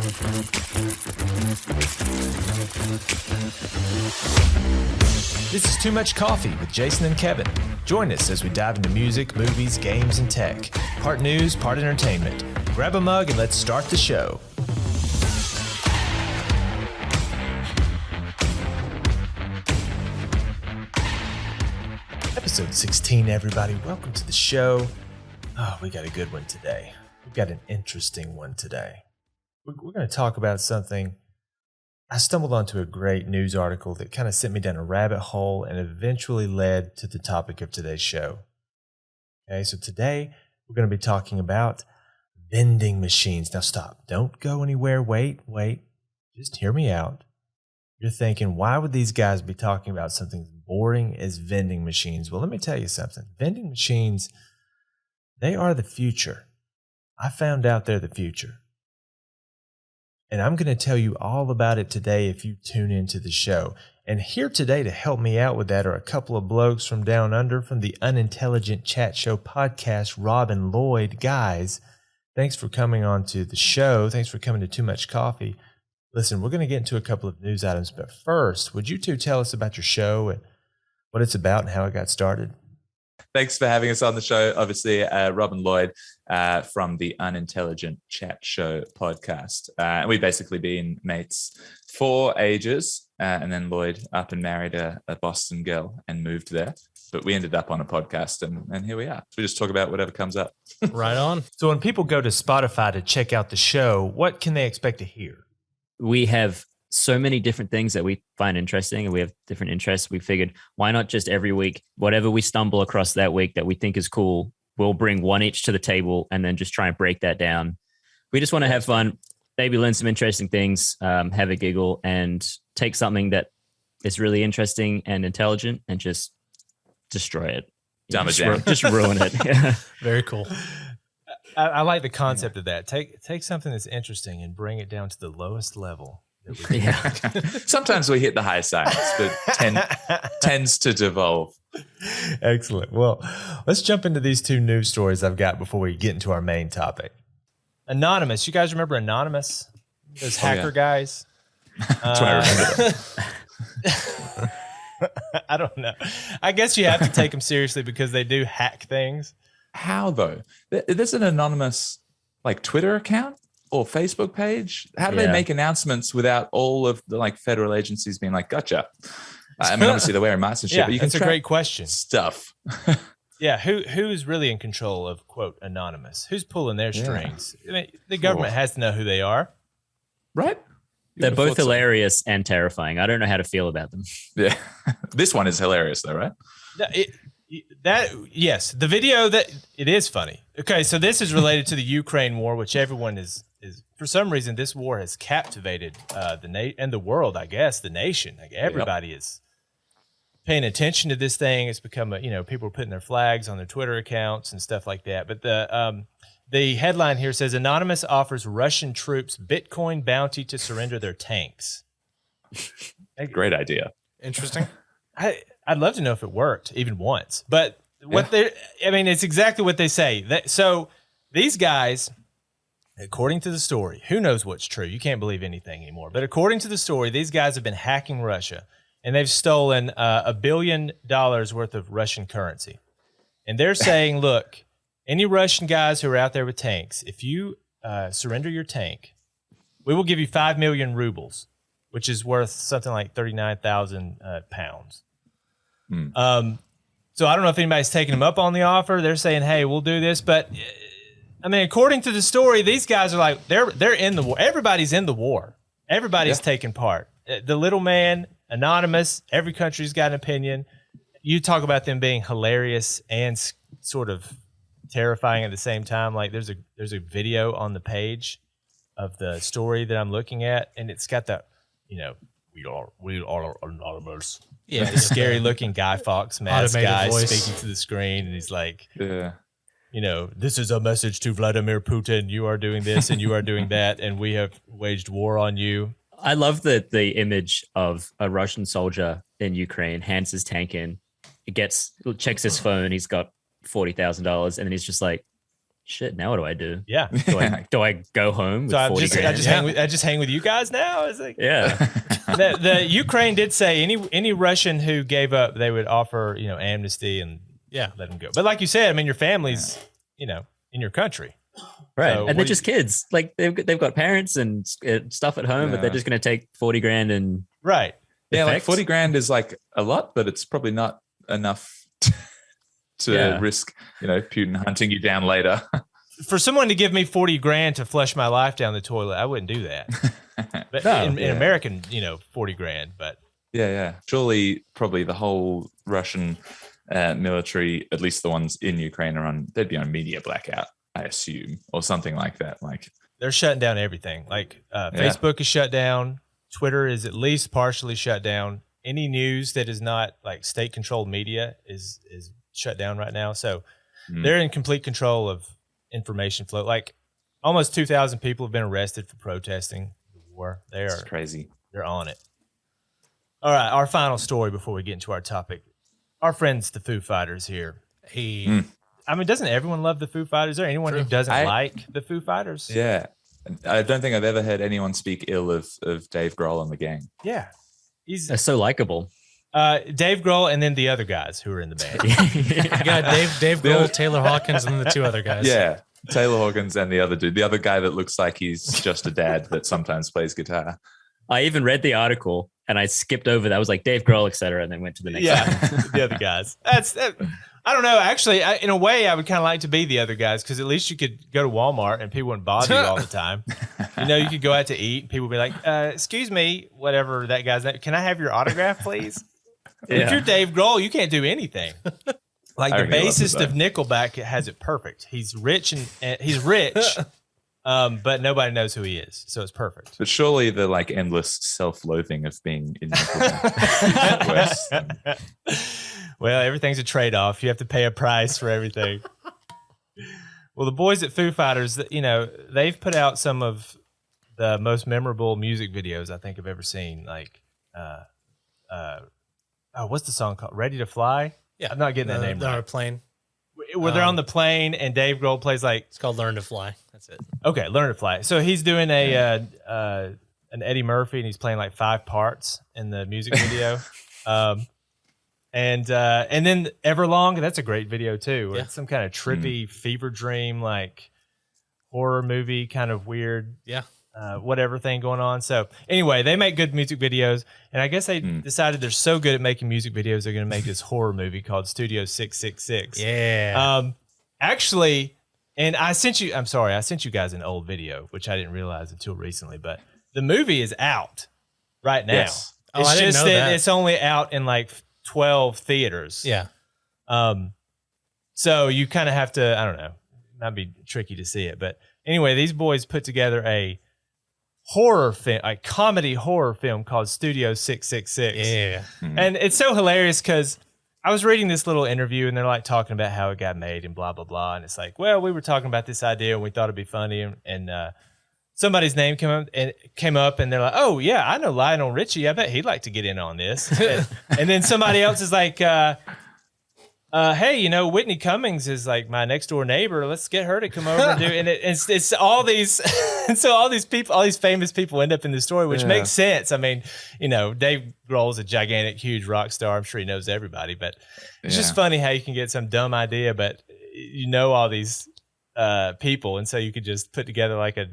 This is Too Much Coffee with Jason and Kevin. Join us as we dive into music, movies, games, and tech. Part news, part entertainment. Grab a mug and let's start the show. Episode 16, everybody. Welcome to the show. Oh, we got a good one today. We've got an interesting one today. We're going to talk about something. I stumbled onto a great news article that kind of sent me down a rabbit hole and eventually led to the topic of today's show. Okay, so today we're going to be talking about vending machines. Now stop. Don't go anywhere. Wait. Just hear me out. You're thinking, why would these guys be talking about something as boring as vending machines? Well, let me tell you something. Vending machines, they are the future. I found out they're the future. And I'm going to tell you all about it today if you tune into the show. And here today to help me out with that are a couple of blokes from down under from the Unintelligent Chat Show podcast, Rob and Lloyd. Guys, thanks for coming on to the show. Thanks for coming to Too Much Coffee. Listen, we're going to get into a couple of news items, but first, would you two tell us about your show and what it's about and how it got started? Thanks for having us on the show. Obviously, Rob and Lloyd from the Unintelligent Chat Show podcast. We've basically been mates for ages, and then Lloyd up and married a Boston girl and moved there. But we ended up on a podcast, and here we are. So we just talk about whatever comes up. Right on. So when people go to Spotify to check out the show, what can they expect to hear? We have so many different things that we find interesting and we have different interests. We figured, why not just every week, whatever we stumble across that week that we think is cool, we'll bring one each to the table and then just try and break that down. We just want to have fun, maybe learn some interesting things, have a giggle, and take something that is really interesting and intelligent and just destroy it. Just ruin it. Very cool. I like the concept of that. Take something that's interesting and bring it down to the lowest level. Sometimes we hit the high science, but tends to devolve. Excellent. Well, let's jump into these two news stories I've got before we get into our main topic. Anonymous. You guys remember Anonymous? Those hacker guys? That's why I remember them. I don't know. I guess you have to take them seriously because they do hack things. How though? There's an anonymous Twitter account or Facebook page. How do they make announcements without all of the federal agencies being like, gotcha? I mean, obviously they're wearing masks and shit, but you can that's a great question. Stuff. Yeah, who's really in control of, quote, Anonymous? Who's pulling their strings? I mean, the government has to know who they are. Right? They're both hilarious and terrifying. I don't know how to feel about them. Yeah. This one is hilarious though, right? Yes, the video it is funny. Okay, so this is related to the Ukraine war, which everyone is for some reason this war has captivated the world. I guess the nation, everybody is paying attention to this thing. It's become people are putting their flags on their Twitter accounts and stuff like that. But the headline here says Anonymous offers Russian troops Bitcoin bounty to surrender their tanks. Great idea. Interesting. I'd love to know if it worked even once, but it's exactly what they say. So these guys, according to the story, who knows what's true? You can't believe anything anymore. But according to the story, these guys have been hacking Russia, and they've stolen $1 billion worth of Russian currency. And they're saying, look, any Russian guys who are out there with tanks, if you surrender your tank, we will give you 5 million rubles, which is worth something like 39,000 pounds. So I don't know if anybody's taking them up on the offer. They're saying, hey, we'll do this. But I mean, according to the story, these guys are like, they're in the war. Everybody's in the war. Everybody's taking part. The little man, Anonymous, every country's got an opinion. You talk about them being hilarious and sort of terrifying at the same time. Like there's a video on the page of the story that I'm looking at, and it's got the, we are anonymous. Yeah, the scary looking Guy Fawkes mask guy speaking to the screen, and he's like, this is a message to Vladimir Putin. You are doing this and you are doing that, and we have waged war on you. I love the image of a Russian soldier in Ukraine, hands his tank in, checks his phone, he's got $40,000, and then he's just like, shit, now what do I do? Yeah. Do I go home with So 40 grand? I just hang with you guys now. It's like, Yeah. the Ukraine did say any Russian who gave up, they would offer, amnesty and let them go. But like you said, I mean, your family's, in your country. Right. So And they're just kids. Like they've got parents and stuff at home, but they're just going to take 40 grand and right. Yeah, like effects. 40 grand is like a lot, but it's probably not enough to risk, Putin hunting you down later. For someone to give me 40 grand to flush my life down the toilet, I wouldn't do that. But in American, 40 grand, but Yeah. Surely, probably the whole Russian military, at least the ones in Ukraine, they'd be on media blackout, I assume, or something like that. Like they're shutting down everything. Like Facebook is shut down. Twitter is at least partially shut down. Any news that is not like state-controlled media is shut down right now. So they're in complete control of information flow. Like almost 2,000 people have been arrested for protesting the war. It's crazy. They're on it. All right, our final story before we get into our topic. Our friends, the Foo Fighters here. I mean, doesn't everyone love the Foo Fighters? Is there anyone who doesn't like the Foo Fighters? Yeah. I don't think I've ever heard anyone speak ill of Dave Grohl and the gang. Yeah. they're so likable. Dave Grohl and then the other guys who are in the band. You got Dave Grohl, Taylor Hawkins, and then the two other guys. Yeah. Taylor Hawkins and the other dude. The other guy that looks like he's just a dad that sometimes plays guitar. I even read the article and I skipped over that. I was like Dave Grohl, etc., and then went to the next one. The other guys. I don't know. Actually, in a way, I would kind of like to be the other guys because at least you could go to Walmart and people wouldn't bother you all the time. You could go out to eat and people would be like, excuse me, whatever that guy's name. Can I have your autograph, please? If you're Dave Grohl, you can't do anything. Like the bassist of Nickelback has it perfect. He's rich and he's rich, but nobody knows who he is. So it's perfect. But surely the like endless self-loathing of being in Nickelback. Well, everything's a trade-off. You have to pay a price for everything. Well, the boys at Foo Fighters, they've put out some of the most memorable music videos I think I've ever seen. Like, what's the song called? Ready to Fly? Yeah. I'm not getting that name They're on right. a plane. Where they're on the plane and Dave Grohl plays like... It's called Learn to Fly. That's it. Okay, Learn to Fly. So he's doing an Eddie Murphy and he's playing like 5 parts in the music video. And then Everlong, that's a great video too. Where it's some kind of trippy fever dream, like horror movie, kind of weird, whatever thing going on. So anyway, they make good music videos, and I guess they decided they're so good at making music videos, they're going to make this horror movie called Studio 666. Yeah. Actually, and I sent you guys an old video, which I didn't realize until recently, but the movie is out right now. Yes. It's I didn't just know that. it's only out in like 12 theaters. Yeah. So you kind of have to, I don't know, it might be tricky to see it. But anyway, these boys put together a horror film, a comedy horror film called Studio 666. Yeah. And it's so hilarious because I was reading this little interview and they're like talking about how it got made and blah, blah, blah. And it's like, well, we were talking about this idea and we thought it'd be funny. And somebody's name came up and they're like, oh, yeah, I know Lionel Richie. I bet he'd like to get in on this. And then somebody else is like, hey, Whitney Cummings is like my next door neighbor. Let's get her to come over and do it. And it's all these, and so all these people, all these famous people end up in the story, which makes sense. I mean, Dave Grohl's a gigantic, huge rock star. I'm sure he knows everybody, but it's just funny how you can get some dumb idea, but all these people, and so you could just put together like a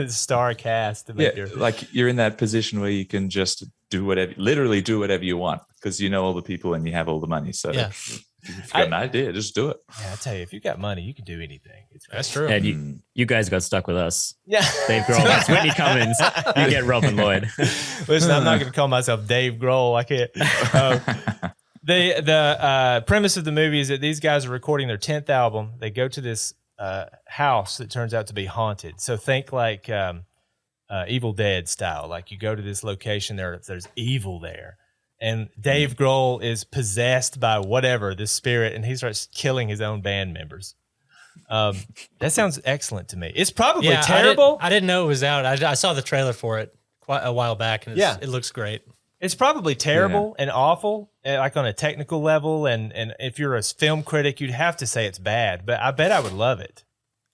star cast to make like you're in that position where you can just literally do whatever you want because you know all the people and you have all the money. So if you've got an idea, just do it. Yeah, I tell you, if you got money, you can do anything. That's true. And you guys got stuck with us. Yeah, Dave Grohl, that's Whitney Cummings. You get Robin Lloyd. Listen, I'm not going to call myself Dave Grohl. I can't. The premise of the movie is that these guys are recording their 10th album. They go to this house that turns out to be haunted. So think like Evil Dead style. Like you go to this location, there's evil there. And Dave Grohl is possessed by whatever, this spirit, and he starts killing his own band members. That sounds excellent to me. It's probably terrible. I didn't know it was out. I saw the trailer for it quite a while back, and it looks great. It's probably terrible and awful, like on a technical level. And if you're a film critic, you'd have to say it's bad. But I bet I would love it.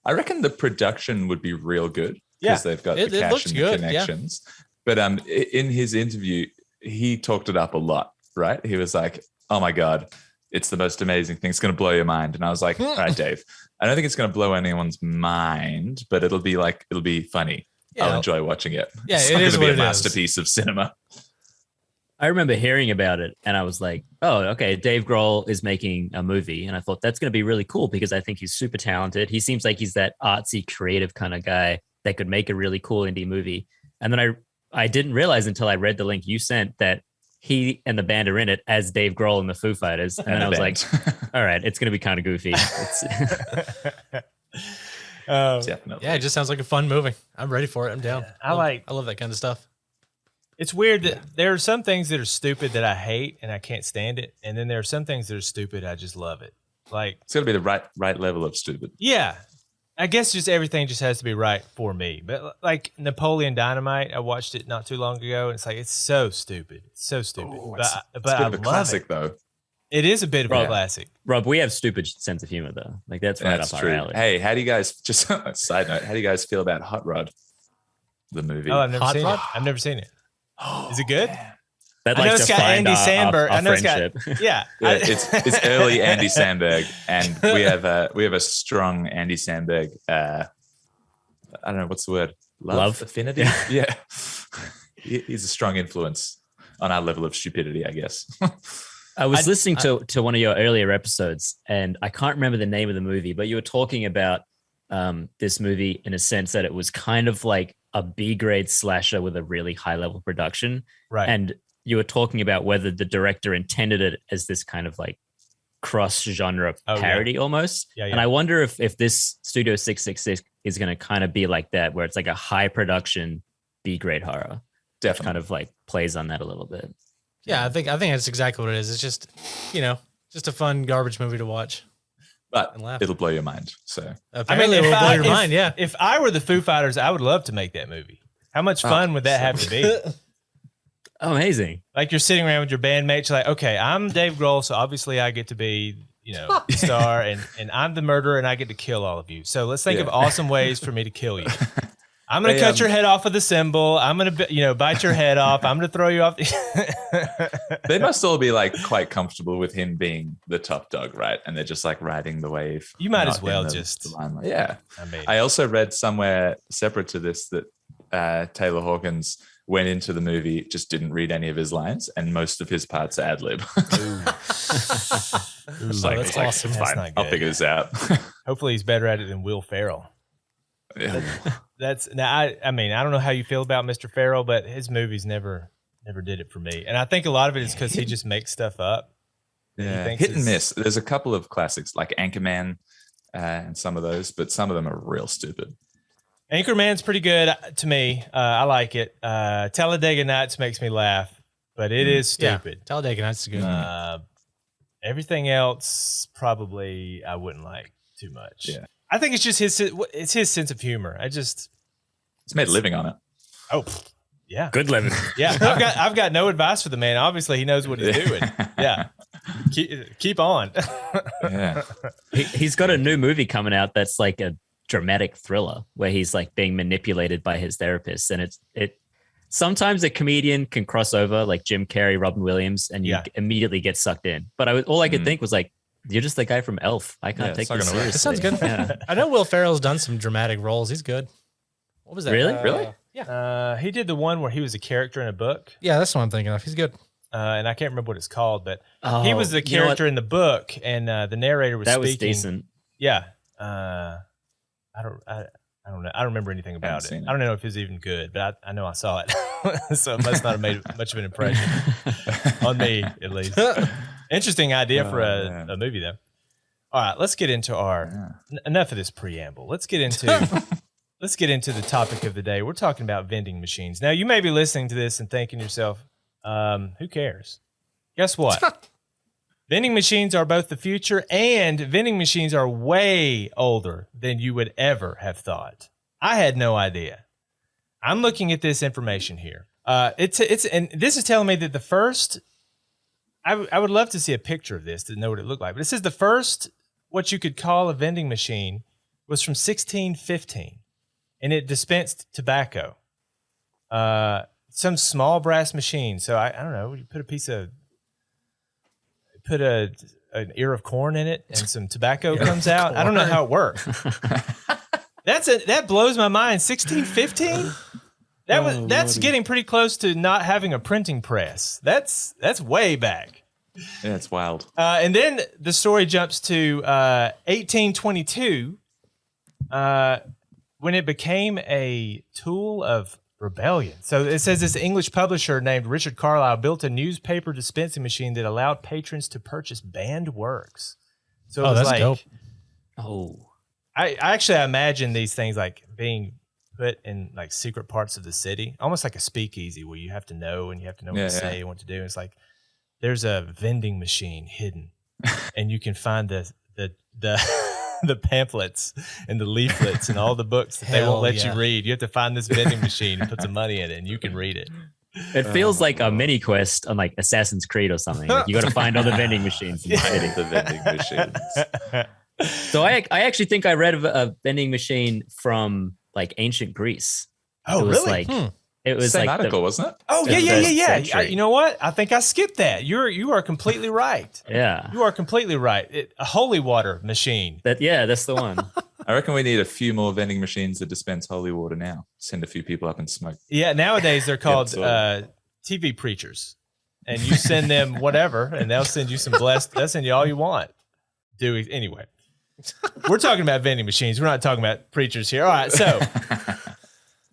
I reckon the production would be real good because they've got the cash and the connections. But in his interview, he talked it up a lot, right? He was like, "Oh my God, it's the most amazing thing. It's going to blow your mind." And I was like, "All right, Dave, I don't think it's going to blow anyone's mind, but it'll be funny. Yeah, I'll enjoy watching it. Yeah, it's not going to be a masterpiece of cinema." I remember hearing about it and I was like, oh, okay, Dave Grohl is making a movie. And I thought that's going to be really cool because I think he's super talented. He seems like he's that artsy, creative kind of guy that could make a really cool indie movie. And then I didn't realize until I read the link you sent that he and the band are in it as Dave Grohl and the Foo Fighters. And then I was like, all right, it's going to be kind of goofy. Definitely. Yeah, it just sounds like a fun movie. I'm ready for it. I'm down. Yeah, I love that kind of stuff. It's weird that there are some things that are stupid that I hate and I can't stand it, and then there are some things that are stupid I just love it. Like it's got to be the right level of stupid. Yeah, I guess just everything just has to be right for me. But like Napoleon Dynamite, I watched it not too long ago, and it's like it's so stupid. It's so stupid. Oh, but I love a classic it. though. It is a bit of a classic. Rob, we have stupid sense of humor though. Like that's right up our alley. Hey, how do you guys? Just a side note. How do you guys feel about Hot Rod, the movie? Oh, I've never seen it. Is it good? That I know it's got Andy Samberg. I know it's got yeah. It's early Andy Samberg, and we have a strong Andy Samberg. I don't know what's the word. Love affinity. Yeah, he's a strong influence on our level of stupidity, I guess. I was listening to one of your earlier episodes, and I can't remember the name of the movie, but you were talking about this movie in a sense that it was kind of like a B-grade slasher with a really high-level production. Right. And you were talking about whether the director intended it as this kind of like cross-genre parody almost. Yeah. And I wonder if this Studio 666 is going to kind of be like that, where it's like a high-production B-grade horror. Definitely. Kind of like plays on that a little bit. Yeah, I think that's exactly what it is. It's just, just a fun garbage movie to watch. But it'll blow your mind. So apparently it'll blow your mind. Yeah. If I were the Foo Fighters, I would love to make that movie. How much fun would that have to be? Oh, amazing. Like you're sitting around with your bandmates, you're like, okay, I'm Dave Grohl, so obviously I get to be, the star, and I'm the murderer, and I get to kill all of you. So let's think of awesome ways for me to kill you. I'm going to cut your head off with a cymbal. I'm going to, bite your head off. I'm going to throw you off. They must all be like quite comfortable with him being the top dog, right? And they're just like riding the wave. You might as well just. Yeah. I also read somewhere separate to this that Taylor Hawkins went into the movie, just didn't read any of his lines, and most of his parts are ad lib. That's awesome. Fine. I'll figure this out. Hopefully he's better at it than Will Ferrell. Yeah. That's now. I don't know how you feel about Mr. Ferrell, but his movies never did it for me. And I think a lot of it is because he just makes stuff up. Yeah, hit and miss. There's a couple of classics like Anchorman and some of those, but some of them are real stupid. Anchorman's pretty good to me. I like it. Talladega Nights makes me laugh, but it is stupid. Yeah, Talladega Nights is good. Everything else probably I wouldn't like too much. Yeah. I think it's just his sense of humor. It's made a living on it. Oh, yeah. Good living. Yeah. I've got no advice for the man. Obviously he knows what he's doing. Yeah. Keep on. Yeah. He's got a new movie coming out that's like a dramatic thriller where he's like being manipulated by his therapist. And it sometimes a comedian can cross over like Jim Carrey, Robin Williams, and you immediately get sucked in. But all I could think was like, you're just the guy from Elf. I can't take this seriously. That sounds good. Yeah. I know Will Ferrell's done some dramatic roles. He's good. What was that? Really? Really? Yeah. He did the one where he was a character in a book. Yeah, that's what I'm thinking of. He's good. And I can't remember what it's called, but he was the character in the book, and the narrator was speaking. That was decent. Yeah. I don't know. I don't remember anything about it. I don't know if it was even good, but I know I saw it. So it must not have made much of an impression on me, at least. Interesting idea for a movie, though. All right, let's get into enough of this preamble. Let's get into the topic of the day. We're talking about vending machines. Now, you may be listening to this and thinking to yourself, who cares? Guess what? Vending machines are both the future, and vending machines are way older than you would ever have thought. I had no idea. I'm looking at this information here. And this is telling me that the first. I would love to see a picture of this to know what it looked like. But it says the first, what you could call a vending machine, was from 1615, and it dispensed tobacco. Some small brass machine. So I don't know. You put an ear of corn in it, and some tobacco comes out. I don't know how it works. That blows my mind. 1615. That's getting pretty close to not having a printing press. That's way back. Yeah, it's wild. And then the story jumps to 1822, when it became a tool of rebellion. So it says this English publisher named Richard Carlisle built a newspaper dispensing machine that allowed patrons to purchase banned works. So it was that's like, dope. Oh, I actually imagine these things like being put in like secret parts of the city, almost like a speakeasy where you have to know and you have to know what to say and what to do. It's like there's a vending machine hidden, and you can find the the pamphlets and the leaflets and all the books that they won't let you read. You have to find this vending machine and put some money in it, and you can read it. it feels like a mini quest on like Assassin's Creed or something. Like you got to find all the vending machines. Hiding the vending machines. So I actually think I read of a vending machine from like ancient Greece. Oh, it was really? Like, it was Same like article, wasn't it? Oh, the first yeah. century. You know what? I think I skipped that. You are completely right. Yeah. You are completely right. A holy water machine. That's the one. I reckon we need a few more vending machines that dispense holy water now. Send a few people up and smoke. Yeah, nowadays they're called sorted. TV preachers. And you send them whatever, and they'll send you some blessed. They'll send you all you want. Anyway. We're talking about vending machines. We're not talking about preachers here. All right, so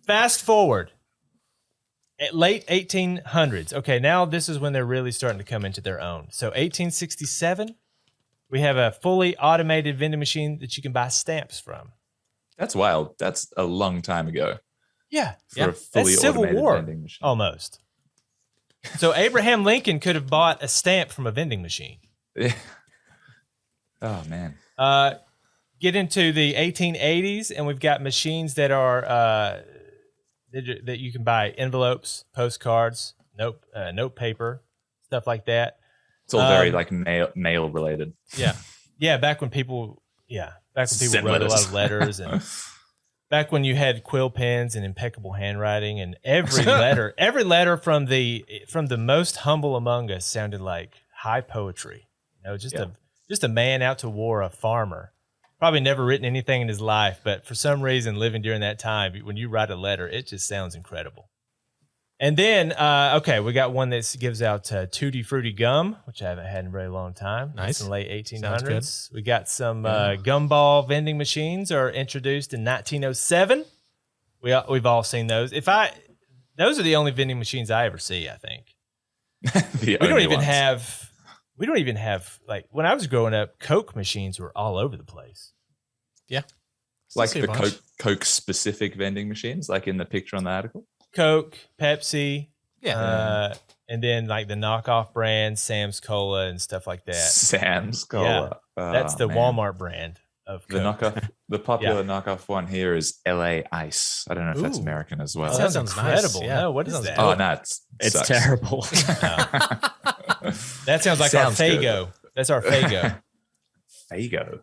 fast forward. At late 1800s. Okay, now this is when they're really starting to come into their own. So 1867, we have a fully automated vending machine that you can buy stamps from. That's wild. That's a long time ago. Yeah. For a fully That's Civil automated War, vending machine. almost. So Abraham Lincoln could have bought a stamp from a vending machine. Oh, man. Get into the 1880s, and we've got machines that are that you can buy envelopes, postcards, note paper, stuff like that. It's all very like mail related. Yeah. Back when people Send wrote letters. a lot of letters, and back when you had quill pens and impeccable handwriting, and every letter from the most humble among us sounded like high poetry. Just a man out to war, a farmer. Probably never written anything in his life, but for some reason, living during that time, when you write a letter, it just sounds incredible. And then, we got one that gives out Tutti Frutti gum, which I haven't had in a very long time. Nice. It's in the late 1800s. Sounds We got some gumball vending machines are introduced in 1907. We've all seen those. Those are the only vending machines I ever see, I think. We don't even have, like, when I was growing up, Coke machines were all over the place. Yeah. Like the Coke specific vending machines, like in the picture on the article. Coke, Pepsi, Yeah. and then like the knockoff brands, Sam's Cola and stuff like that. Sam's Cola. Yeah. That's the man. Walmart brand of Coke. The popular knockoff one here is LA Ice. I don't know if that's American as well. That sounds sounds incredible. nice. Yeah. No, what is that? Oh, no, It's sucks. terrible. That sounds like Sounds our good. Faygo. That's our Faygo. Faygo.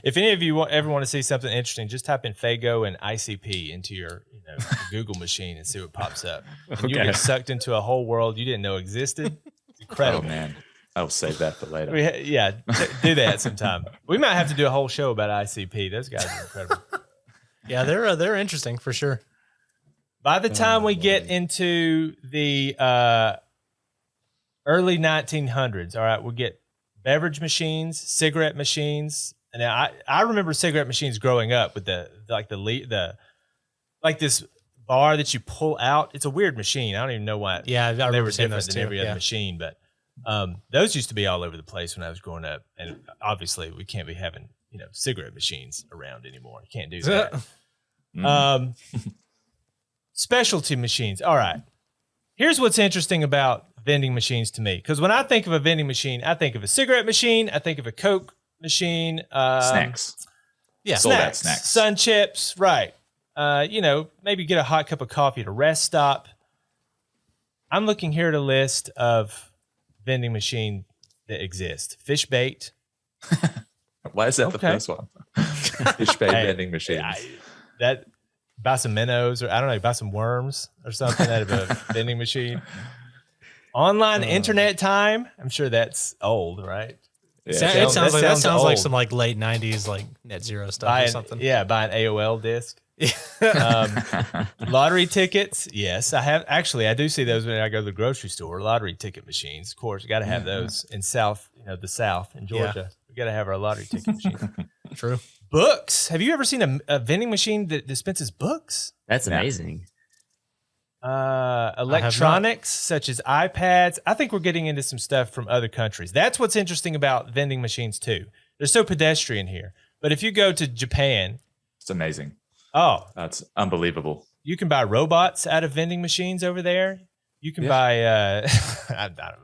If any of you ever want to see something interesting, just type in Faygo and ICP into your Google machine and see what pops up. And you get sucked into a whole world you didn't know existed. It's incredible. Oh, man. I'll save that for later. Do that sometime. We might have to do a whole show about ICP. Those guys are incredible. Yeah, they're interesting for sure. By the time we get into the early 1900s, all right, we'll get beverage machines, cigarette machines. And I remember cigarette machines growing up with the this bar that you pull out. It's a weird machine. I don't even know why. Yeah, I they remember were seeing different those than too. every other Yeah. machine, but those used to be all over the place when I was growing up. And obviously, we can't be having cigarette machines around anymore. You can't do that. Specialty machines. All right. Here's what's interesting about vending machines to me. Because when I think of a vending machine, I think of a cigarette machine. I think of a Coke machine. Snacks. Yeah. Sold out snacks. Sun chips. Right. Maybe get a hot cup of coffee at a rest stop. I'm looking here at a list of vending machine that exist. Fish bait. Why is that the Okay. first one? Fish bait vending machines. That buy some minnows, or I don't know, buy some worms or something out of a vending machine. Online internet time. I'm sure that's old, right? Yeah. It sounds like that sounds sounds like old. some like late '90s like net zero stuff Buy or an, something. yeah, buy an AOL disc. Lottery tickets. Yes, I have. Actually, I do see those when I go to the grocery store. Lottery ticket machines. Of course, you got to have those in South. The South in Georgia. We got to have our lottery ticket machine. True. Books. Have you ever seen a vending machine that dispenses books? That's amazing. Electronics such as iPads. I think we're getting into some stuff from other countries. That's what's interesting about vending machines too. They're so pedestrian here. But if you go to Japan, It's amazing. oh, That's unbelievable. you can buy robots out of vending machines over there. You can buy I don't know.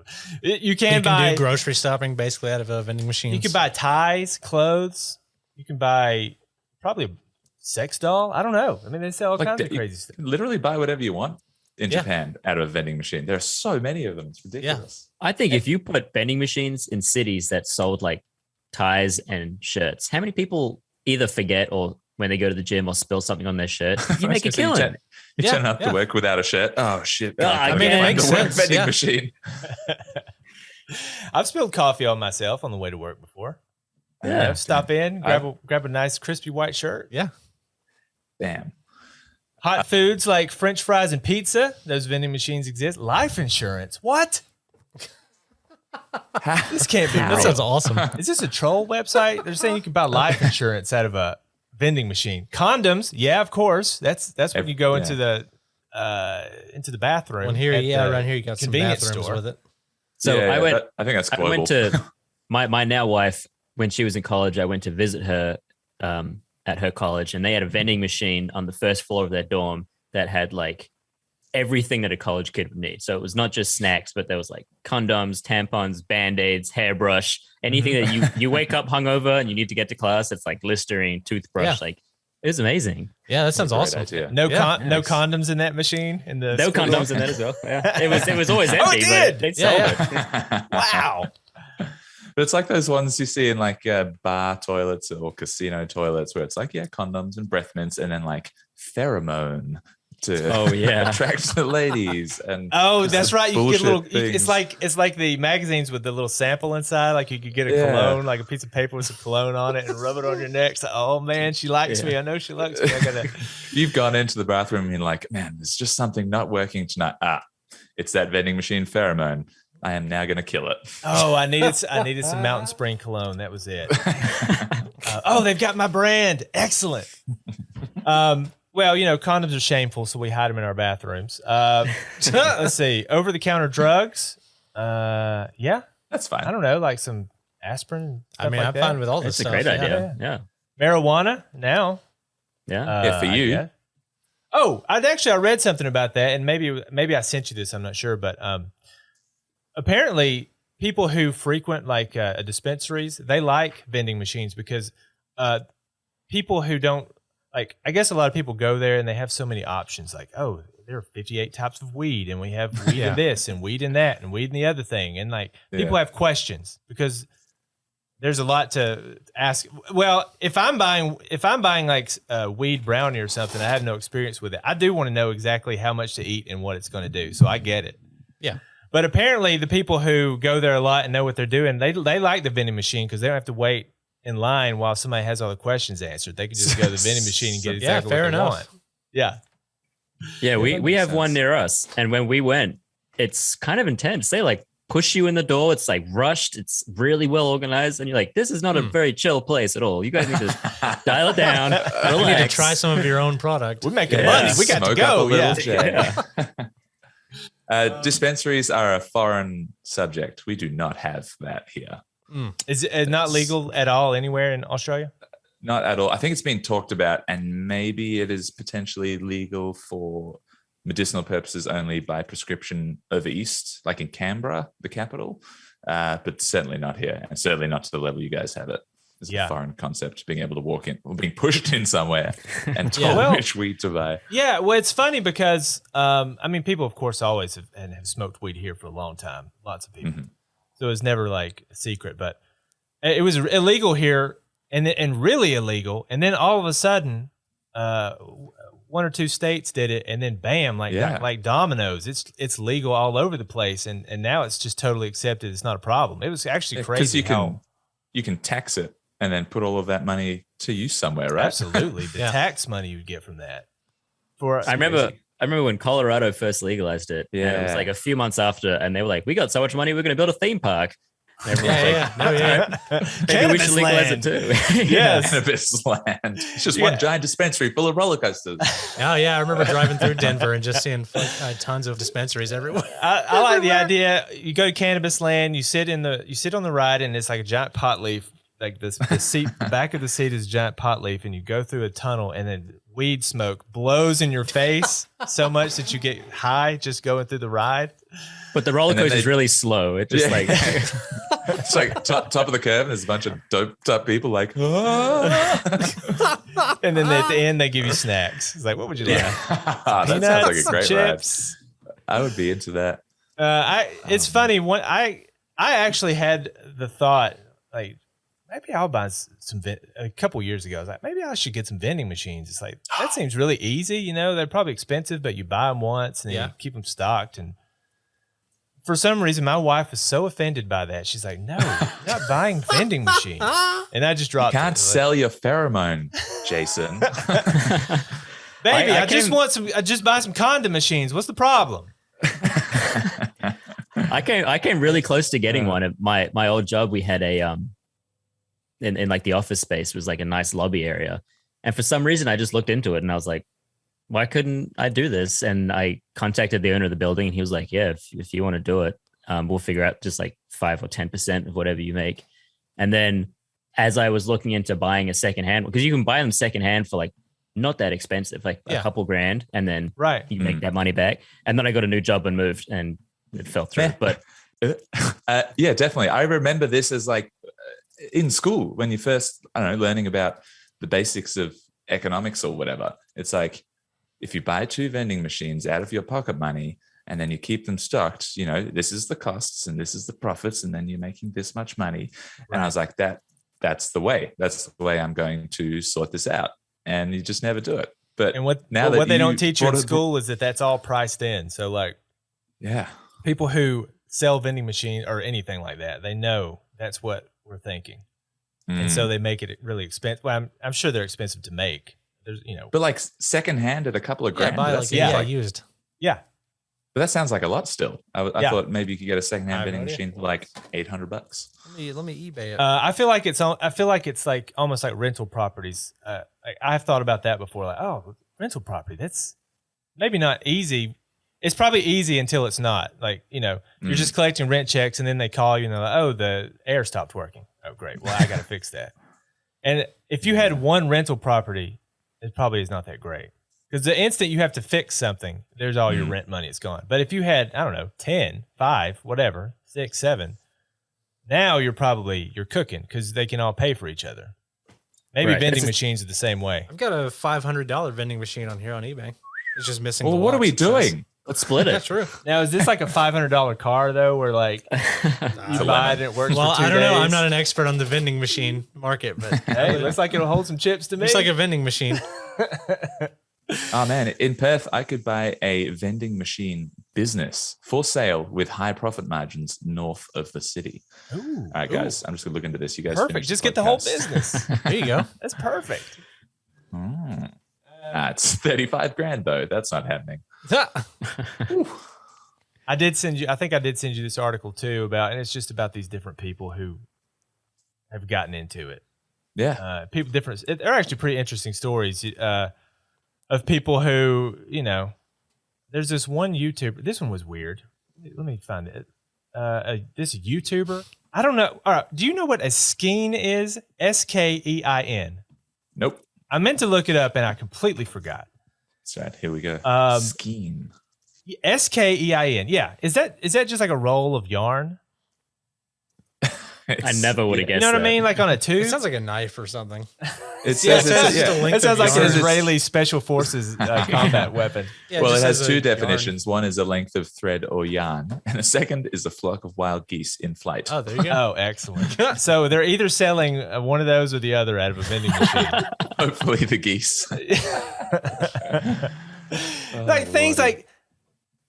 You can buy do grocery shopping basically out of a vending machine. you can buy ties, clothes. You can buy probably a sex doll. I don't know. I mean, they sell all kinds of crazy stuff. Literally buy whatever you want in Japan out of a vending machine. There are so many of them. It's ridiculous. I think if you put vending machines in cities that sold like ties and shirts, how many people either forget or when they go to the gym or spill something on their shirt, you make a killing. You turn up to work without a shirt. Oh shit! I mean, it makes sense. Vending Yeah. machine. I've spilled coffee on myself on the way to work before. Yeah. Stop in, grab a nice crispy white shirt. Yeah. Damn. Hot foods like French fries and pizza. Those vending machines exist. Life insurance. What? This can't be That real. sounds awesome. Is this a troll website? They're saying you can buy life insurance out of a vending machine. Condoms, yeah, of course. That's when you go into the bathroom. When here, at yeah, the around here you got some convenience bathrooms store. with it. So Yeah, I went. I think that's I global. went to my now wife when she was in college. I went to visit her at her college, and they had a vending machine on the first floor of their dorm that had like everything that a college kid would need. So it was not just snacks, but there was like condoms, tampons, band-aids, hairbrush, anything that you wake up hungover and you need to get to class. It's like Listerine, toothbrush. Yeah. Like it was amazing. Yeah, that sounds Great awesome. idea. No Yeah, no nice. condoms in that machine. In the No school condoms room? in that as well. Yeah. It was always Oh, empty. it did? But they sold Yeah, it. Wow. But it's like those ones you see in like bar toilets or casino toilets where it's like, condoms and breath mints and then like pheromone to Oh, yeah. attract the ladies. And Oh, just that's the right. You can get a little. bullshit things. It's like the magazines with the little sample inside. Like you could get a cologne, like a piece of paper with some cologne on it, and rub it on your neck. So, oh man, she likes me. I know she likes me. I gotta. You've gone into the bathroom and you're like, man, there's just something not working tonight. It's that vending machine pheromone. I am now going to kill it. Oh, I needed some Mountain Spring cologne. That was it. They've got my brand. Excellent. Well, condoms are shameful, so we hide them in our bathrooms. Let's see. Over the counter drugs. Yeah, That's fine. I don't know, like some aspirin. I mean, stuff I'm like fine that. with all this That's a stuff. great Yeah. idea. Yeah. Marijuana now. Yeah. Yeah, for I you. guess. Oh, I read something about that, and maybe I sent you this. I'm not sure, but apparently people who frequent like dispensaries, they like vending machines because people who don't like, I guess a lot of people go there and they have so many options. Like, oh, there are 58 types of weed, and we have weed in this, and weed in that, and weed in the other thing, and like people have questions because there's a lot to ask. Well, if I'm buying like weed brownie or something, I have no experience with it. I do want to know exactly how much to eat and what it's going to do. So I get it. Yeah. But apparently the people who go there a lot and know what they're doing, they like the vending machine because they don't have to wait in line while somebody has all the questions answered. They can just go to the vending machine and get exactly fair what they enough. want. Yeah. Yeah, that we makes have one sense. near us, and when we went, it's kind of intense. They like push you in the door. It's like rushed. It's really well organized, and you're like, this is not a very chill place at all. You guys need to dial it down. You need to Relax. try some of your own product. We're making Yeah. money. We got to Smoke up a go. little, Yeah. Jay. Dispensaries are a foreign subject. We do not have that here. Is it not legal at all anywhere in Australia? Not at all. I think it's been talked about, and maybe it is potentially legal for medicinal purposes only by prescription over east, like in Canberra, the capital, but certainly not here, and certainly not to the level you guys have it. It's a foreign concept, being able to walk in or being pushed in somewhere and told which weed to buy. Yeah, well, it's funny because people, of course, always have smoked weed here for a long time. Lots of people, so it's never like a secret. But it was illegal here and really illegal. And then all of a sudden, one or two states did it, and then bam, like dominoes, it's legal all over the place, and now it's just totally accepted. It's not a problem. It was actually crazy because you can tax it and then put all of that money to use somewhere, right? Absolutely, the tax money you would get from that. I remember when Colorado first legalized it. Yeah, and it was like a few months after, and they were like, "We got so much money, we're going to build a theme park." And everyone's maybe we should legalize it too. Yes, cannabis land. It's just one giant dispensary full of roller coasters. Oh yeah, I remember driving through Denver and just seeing tons of dispensaries everywhere. I like the idea. You go to cannabis land, you sit on the ride, and it's like a giant pot leaf. Like the seat, the back of the seat is a giant pot leaf, and you go through a tunnel, and then weed smoke blows in your face so much that you get high just going through the ride. But the roller coaster is really slow. It just like it's like top of the curve. And there's a bunch of doped up people like, oh. And then at the end they give you snacks. It's like, what would you like? That sounds like a great chips. ride. I would be into that. It's funny. I actually had the thought, like, maybe I'll buy some. A couple years ago, I was like, maybe I should get some vending machines. It's like, that seems really easy. You know, they're probably expensive, but you buy them once and you keep them stocked. And for some reason, my wife was so offended by that. She's like, no, you're not buying vending machines. And I just dropped it. You can't sell your pheromone, Jason. Baby, I just buy some condom machines. What's the problem? I came really close to getting one. At my old job, we had a in like the office space was like a nice lobby area. And for some reason, I just looked into it and I was like, why couldn't I do this? And I contacted the owner of the building and he was like, yeah, if you want to do it, we'll figure out just like 5 or 10% of whatever you make. And then as I was looking into buying a secondhand, because you can buy them secondhand for like not that expensive, like a couple grand, and then you make that money back. And then I got a new job and moved and it fell through. But yeah, definitely. I remember this as like in school when you first, I don't know, learning about the basics of economics or whatever. It's like, if you buy 2 vending machines out of your pocket money and then you keep them stocked, you know, this is the costs and this is the profits, and then you're making this much money. Right. And I was like, that's the way. That's the way I'm going to sort this out. And you just never do it. But what they don't teach you in school is that that's all priced in. So like, people who sell vending machines or anything like that, they know that's what we're thinking. And so they make it really expensive. Well, I'm sure they're expensive to make. There's, you know, but like secondhand at a couple of grand. Used. Yeah. But that sounds like a lot still. I thought maybe you could get a secondhand vending machine for like $800. Let me eBay it. I feel like it's like almost like rental properties. I've thought about that before. Like, oh, rental property. That's maybe not easy. It's probably easy until it's not. Like, you know, you're just collecting rent checks and then they call you and they're like, oh, the air stopped working. Oh, great. Well, I got to fix that. And if you had one rental property, it probably is not that great. Because the instant you have to fix something, there's all your rent money. It's gone. But if you had, I don't know, 10, 5, whatever, 6, 7, now you're cooking because they can all pay for each other. Maybe vending machines are the same way. I've got a $500 vending machine on here on eBay. It's just missing. Well, what are we doing? Let's split it. That's true. Now, is this like a $500 car though, where like you buy it and it works? Well, for 2 I don't know. days? I'm not an expert on the vending machine market, but hey, it looks like it'll hold some chips to me. It's like a vending machine. Oh man, in Perth, I could buy a vending machine business for sale with high profit margins north of the city. Ooh, all right, guys, I'm just gonna look into this. You guys, perfect. Just get the whole business. There you go. That's perfect. It's 35 grand though. That's not happening. I think I did send you this article too about, and it's just about these different people who have gotten into it. Yeah. They're actually pretty interesting stories of people who, you know, there's this one YouTuber. This one was weird. Let me find it. This YouTuber. I don't know. All right. Do you know what a skein is? SKEIN. Nope. I meant to look it up and I completely forgot. That's right. Here we go. Skein. SKEIN. Yeah. Is that just like a roll of yarn? I never would have You guessed. know what I that. mean? Like on a tube. It sounds like a knife or something. It Yeah, says, it sounds like an yarn. Israeli special forces combat weapon. Yeah, well, it just has as two a definitions. One is a length of thread or yarn, and the second is a flock of wild geese in flight. yarn. Oh, there you go. Oh, excellent. So they're either selling one of those or the other out of a vending machine. Hopefully, the geese. Like things like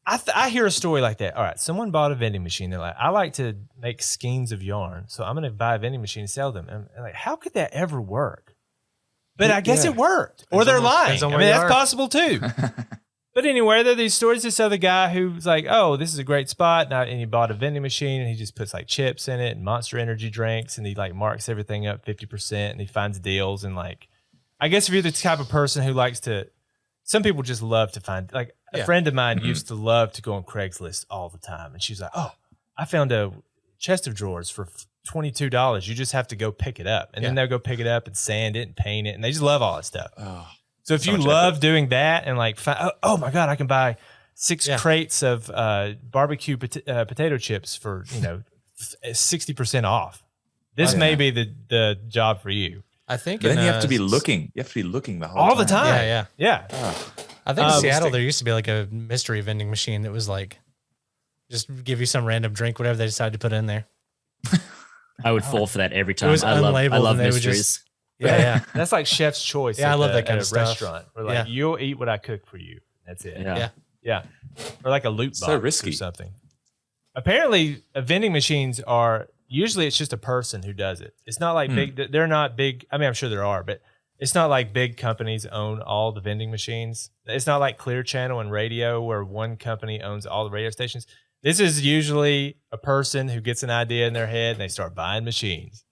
I hear a story like that. All right, someone bought a vending machine. They're like, I like to make skeins of yarn, so I'm going to buy a vending machine and sell them. And like, how could that ever work? But I guess it worked, or they're lying. depends on I where mean, you that's are. possible too. But anyway, there are these stories. This other guy who's like, oh, this is a great spot. And he bought a vending machine and he just puts like chips in it and Monster Energy drinks. And he like marks everything up 50% and he finds deals. And like, I guess if you're the type of person who likes to, some people just love to find, like a friend of mine used to love to go on Craigslist all the time. And she's like, oh, I found a chest of drawers for $22. You just have to go pick it up. And then they'll go pick it up and sand it and paint it. And they just love all that stuff. Oh, so if you love doing that and like, oh my God, I can buy 6 crates of barbecue potato chips for, 60% off. This may be the job for you. I think. But then you have to be looking. You have to be looking the whole All the time. Yeah. Oh. I think in Seattle there used to be like a mystery vending machine that was like, just give you some random drink, whatever they decide to put in there. I would fall for that every time. was I love unlabeled and they would mysteries. just- Yeah. That's like chef's choice. Yeah, I love that kind at of a stuff. restaurant. Where like you'll eat what I cook for you. That's it. Yeah. Yeah. Or like a loot box So risky. or something. Apparently, vending machines are usually it's just a person who does it. It's not like big. They're not big. I mean, I'm sure there are, but it's not like big companies own all the vending machines. It's not like Clear Channel and radio where one company owns all the radio stations. This is usually a person who gets an idea in their head and they start buying machines.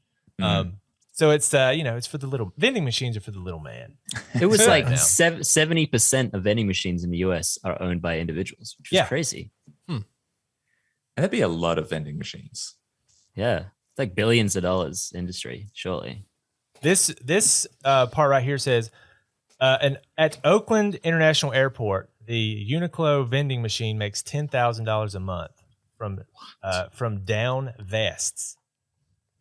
So it's it's for the little vending machines are for the little man. It was like Now. 70% of vending machines in the US are owned by individuals, which is crazy. And that'd be a lot of vending machines. Yeah. It's like billions of dollars industry, surely. This part right here says, and at Oakland International Airport, the Uniqlo vending machine makes $10,000 a month from down vests.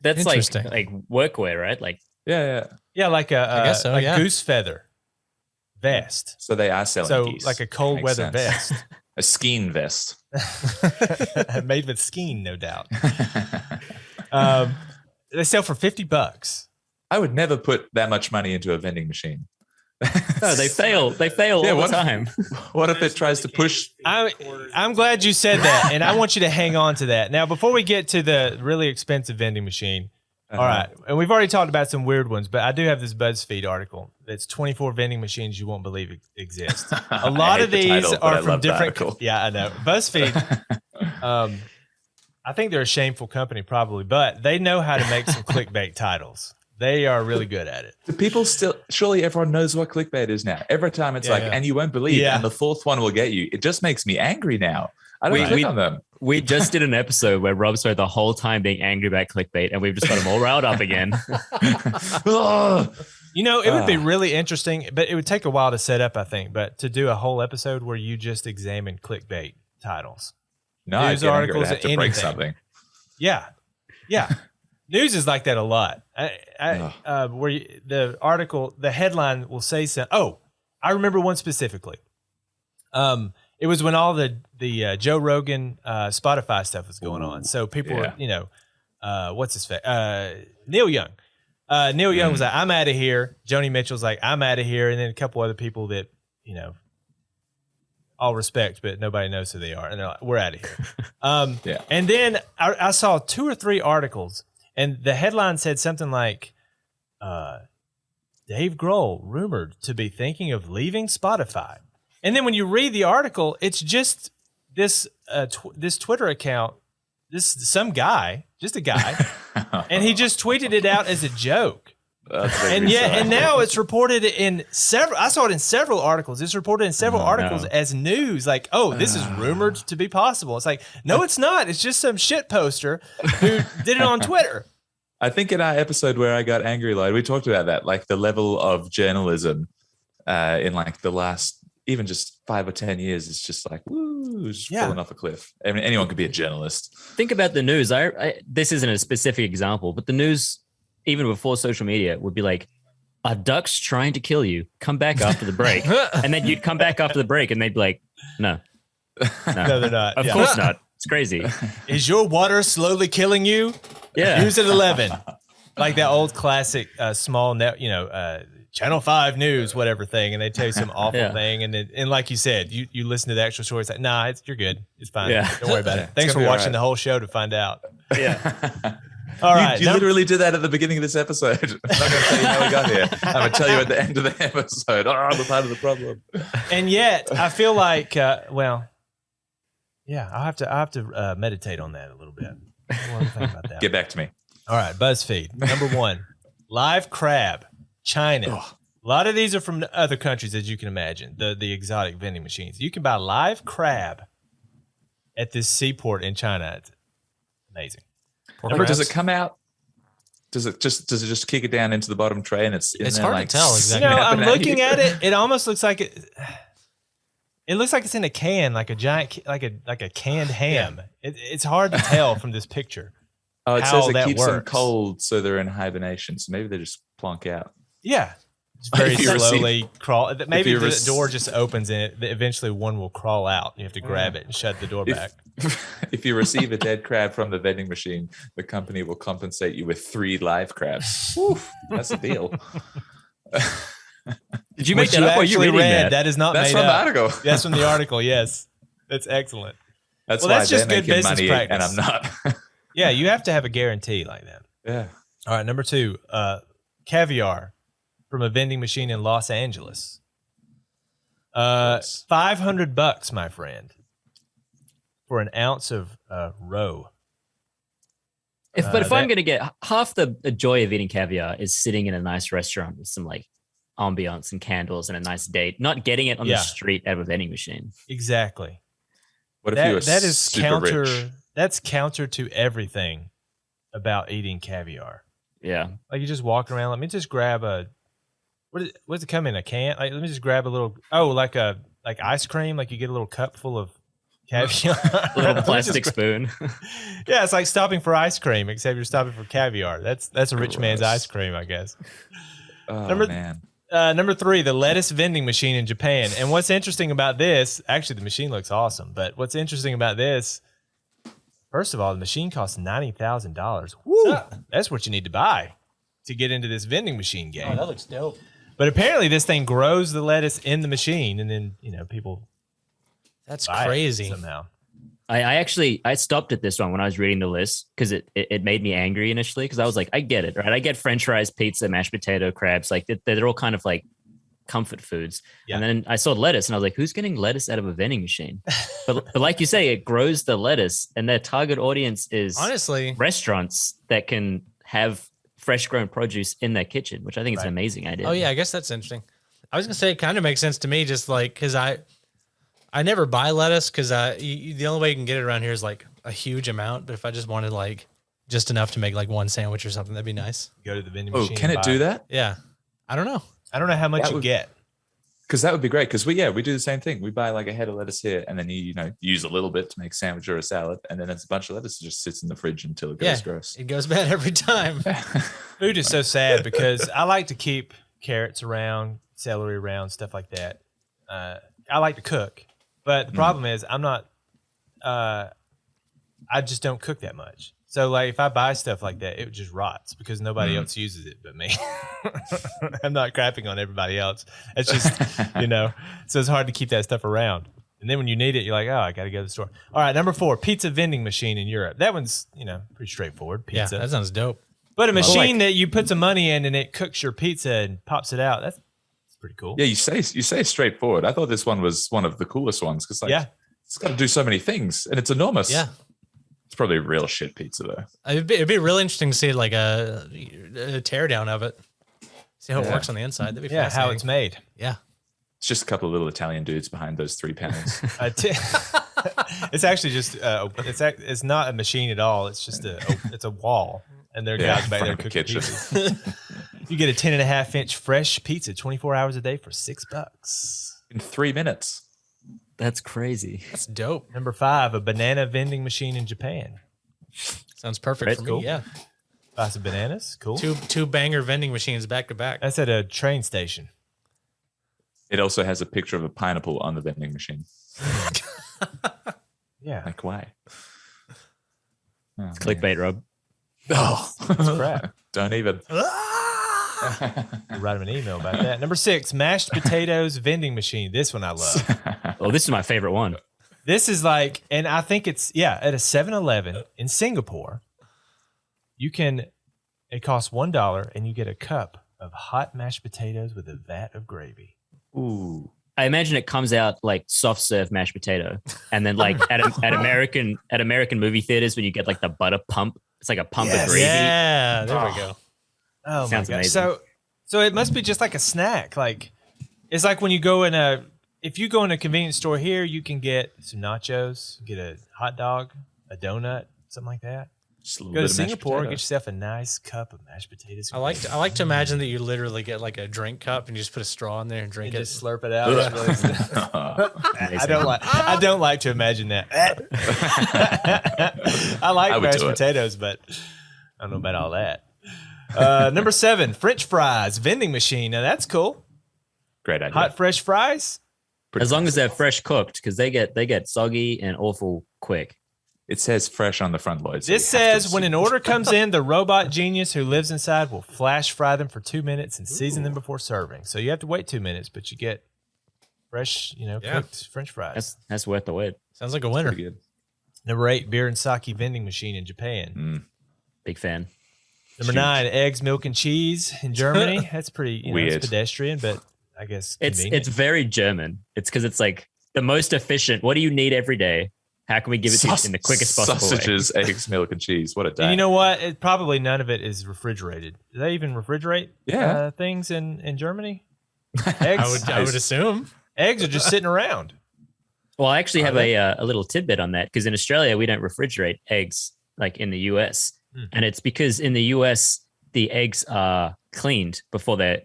That's Interesting. like workwear, right? Like Yeah. Yeah, like I guess so, like yeah. goose feather vest. So they are selling So geese. like a cold Makes weather sense. vest, A skiing vest. made with skein, no doubt. They sell for $50. I would never put that much money into a vending machine. no, they fail. They fail all the time. What if it tries to push? I'm glad you said that, and I want you to hang on to that. Now, before we get to the really expensive vending machine, all right, and we've already talked about some weird ones, but I do have this BuzzFeed article that's 24 vending machines you won't believe exist. A lot of these title, but I are from love the different. article. Yeah, I know. BuzzFeed. I think they're a shameful company, probably, but they know how to make some clickbait titles. They are really good at it. Do people still? Surely everyone knows what clickbait is now. Every time it's and you won't believe, Yeah. and the fourth one will get you. It just makes me angry now. I don't click on them. We just did an episode where Rob spent the whole time being angry about clickbait, and we've just got him all riled up again. It would be really interesting, but it would take a while to set up, I think. But to do a whole episode where you just examine clickbait titles. No, News I articles, have to break anything. something. Yeah. News is like that a lot. The headline will say something. Oh, I remember one specifically. It was when all the Joe Rogan Spotify stuff was going on. So people were, what's his face? Neil Young. Neil Young was like, I'm out of here. Joni Mitchell's like, I'm out of here. And then a couple other people that, all respect, but nobody knows who they are. And they're like, we're out of here. And then I saw 2 or 3 articles, and the headline said something like, Dave Grohl rumored to be thinking of leaving Spotify. And then when you read the article, it's just this Twitter account, some guy, just a guy, and he just tweeted it out as a joke. And now it's reported in several. I saw it in several articles. It's reported in several articles as news. Like, this is rumored to be possible. It's like, no, it's not. It's just some shit poster who did it on Twitter. I think in our episode where I got angry, we talked about that, like the level of journalism in like the last even just 5 or 10 years is just like, woo. Just Yeah. falling off a cliff. I mean, anyone could be a journalist. Think about the news. This isn't a specific example, but the news, even before social media, would be like, "Are ducks trying to kill you? Come back after the break." And then you'd come back after the break, and they'd be like, "No, No, they're not. of Yeah. course not. It's crazy." Is your water slowly killing you? Yeah. News at 11. Like that old classic small net, Channel 5 News, whatever thing, and they tell you some awful Yeah. thing. And like you said, you listen to the actual story. It's like, nah, you're good. It's fine. Yeah. Don't worry about it. Thanks for gonna be watching all right. the whole show to find out. Yeah. All right. You literally did that at the beginning of this episode. I'm not going to tell you how we got here. I'm going to tell you at the end of the episode. Oh, we're part of the problem. And yet, I feel like, I'll have to meditate on that a little bit. I want to think about that. Get back to me. All right, BuzzFeed. Number 1, live crab, China. Oh. A lot of these are from other countries, as you can imagine, the exotic vending machines. You can buy live crab at this seaport in China. It's amazing. Remember, does it come out? Does it just kick it down into the bottom tray and it's in It's there, hard to like, tell exactly. I'm snapping looking you? at it. It almost looks like it looks like it's in a can, like a giant, like a canned ham. It's hard to tell from this picture. Oh, it how says it that keeps them works. cold, so they're in hibernation. So maybe they just plonk out. Yeah. It's very If you slowly crawl. Maybe you the rec- door just opens and eventually one will crawl out. You have to grab it and shut the door back. If you receive a dead crab from the vending machine, the company will compensate you with 3 live crabs. Whew, that's a deal. Did you make Which that up or are you actually reading read. that? That is not That's made from the up. article. That's from the article. Yes, that's excellent. That's Well, why that's just they're good making business money practice. and I'm not. Yeah, you have to have a guarantee like that. Yeah. All right, number 2, caviar from a vending machine in Los Angeles. Gross. $500, my friend, for an ounce of roe. If that- I'm going to get half the joy of eating caviar is sitting in a nice restaurant with some like ambiance and candles and a nice date, not getting it on Yeah. the street out of a vending machine. Exactly. What if you were That is super counter. rich? That's counter to everything about eating caviar. Yeah. Like you just walk around. Let me just grab a. What's it come in a can? Like, let me just grab a little. Oh, like ice cream. Like you get a little cup full of caviar. A little Let me plastic just spoon. Yeah, it's like stopping for ice cream, except you're stopping for caviar. That's a rich man's Gross. ice cream, I guess. Oh, Number- man. Number 3, the lettuce vending machine in Japan. And what's interesting about this? Actually, the machine looks awesome. But what's interesting about this? First of all, the machine costs $90,000. Woo! That's what you need to buy to get into this vending machine game. looks dope. But apparently, this thing grows the lettuce in the machine, and then people That's buy it crazy. somehow. I stopped at this one when I was reading the list because it made me angry initially because I was like, I get it, right? I get French fries, pizza, mashed potato, crabs, like they're all kind of like comfort foods. Yeah. And then I saw lettuce and I was like, who's getting lettuce out of a vending machine? But like you say, it grows the lettuce, and their target audience is Honestly, restaurants that can have fresh grown produce in their kitchen, which I think is an Right. amazing idea. oh yeah, I guess that's interesting. I was gonna say it kind of makes sense to me, just like because I never buy lettuce because the only way you can get it around here is like a huge amount. But if I just wanted like just enough to make like one sandwich or something, that'd be nice. Go to the vending Oh, machine. can and it buy do that? Yeah, I don't know. I don't know how much That you would- get. Because that would be great. Because we do the same thing. We buy like a head of lettuce here, and then you use a little bit to make a sandwich or a salad, and then it's a bunch of lettuce that just sits in the fridge until it goes Yeah, gross. it goes bad every time. Food is so sad because I like to keep carrots around, celery around, stuff like that. I like to cook, but the problem is I'm not. I just don't cook that much. So like if I buy stuff like that, it just rots because nobody else uses it but me. I'm not crapping on everybody else. It's just so it's hard to keep that stuff around. And then when you need it, you're like, oh, I got to go to the store. All right, number 4, pizza vending machine in Europe. That one's pretty straightforward. Yeah, Pizza. that sounds dope. But a Well, machine that you put some money in and it cooks your pizza and pops it out, that's pretty cool. Yeah, you say straightforward. I thought this one was one of the coolest ones because Yeah. it's got to do so many things, and it's enormous. Yeah, It's probably real shit pizza though. it'd be really interesting to see like a teardown of it. See how it Yeah. works on the inside. That'd be Yeah, how fascinating. it's made. Yeah. It's just a couple of little Italian dudes behind those 3 panels. It's actually just it's not a machine at all. It's just it's a wall, and there are Yeah, guys back in there front of cooking the kitchen. pizzas. You get a 10.5-inch fresh pizza, 24 hours a day for $6. In 3 minutes. That's crazy. That's dope. Number 5, a banana vending machine in Japan. Sounds perfect That's for cool. me. Yeah. Buy some bananas. Cool. Two banger vending machines back to back. That's at a train station. It also has a picture of a pineapple on the vending machine. Yeah. Like, why? Oh, It's clickbait, Rob. Oh, It's crap. don't even. I'll write him an email about that. Number 6, mashed potatoes vending machine. This one I love. Oh, this is my favorite one. This is like, and I think it's, at a 7-Eleven in Singapore, it costs $1 and you get a cup of hot mashed potatoes with a vat of gravy. Ooh. I imagine it comes out like soft serve mashed potato, and then like at American movie theaters when you get like the butter pump, it's like a pump of gravy. Yeah, there we go. Oh Sounds my god! amazing. So it must be just like a snack. Like it's like when you go if you go in a convenience store here, you can get some nachos, get a hot dog, a donut, something like that. Just a little Go to bit of mashed Singapore, potato. get yourself a nice cup of mashed potatoes. I like to imagine that you literally get like a drink cup and you just put a straw in there and drink and it. just slurp it out. I don't like to imagine that. I like I would mashed do it. potatoes, but I don't know about all that. Number 7, French fries vending machine. Now that's cool. Great idea. Hot fresh fries. As long as they're fresh cooked, because they get soggy and awful quick. It says fresh on the front, Lloyd. So This you have to says when an order comes in, the robot genius who lives inside will flash fry them for 2 minutes and season them before serving. So you have to wait 2 minutes, but you get fresh, cooked French fries. That's worth the wait. Sounds like a winner. Pretty good. Number 8, beer and sake vending machine in Japan. Big fan. Number Huge. 9, eggs, milk, and cheese in Germany. That's pretty Weird. It's pedestrian, but I guess It's convenient. very German. It's because it's like the most efficient. What do you need every day? How can we give it to you in the quickest possible way? Sausages, eggs, milk, and cheese. What a day. And you know what? Probably none of it is refrigerated. Do they even refrigerate things in Germany? Eggs? I would assume. Eggs are just sitting around. Well, I actually have a little tidbit on that because in Australia we don't refrigerate eggs like in the US, and it's because in the US the eggs are cleaned before they're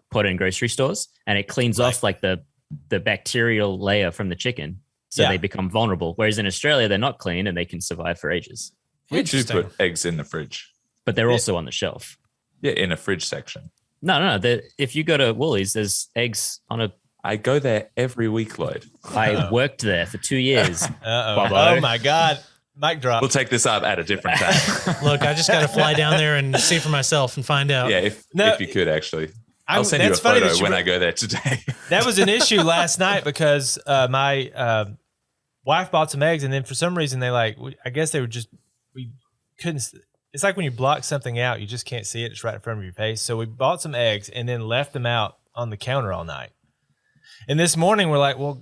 put in grocery stores, and it cleans off like the bacterial layer from the chicken, so they become vulnerable. Whereas in Australia they're not clean and they can survive for ages, we do Interesting. put eggs in the fridge. but they're also on the shelf. Yeah, in a fridge section. No. If you go to Woolies, there's eggs on a. I go there every week, Lloyd. I worked there for 2 years. Oh my God. Mic drop. We'll take this up at a different time. Look, I just got to fly down there and see for myself and find out. Yeah, if you could actually. I'll send you a that's funny photo that you when re- I go there today. That was an issue last night because my wife bought some eggs, and then for some reason I guess they were we couldn't. It's like when you block something out, you just can't see it. It's right in front of your face. So we bought some eggs and then left them out on the counter all night. And this morning we're like, well,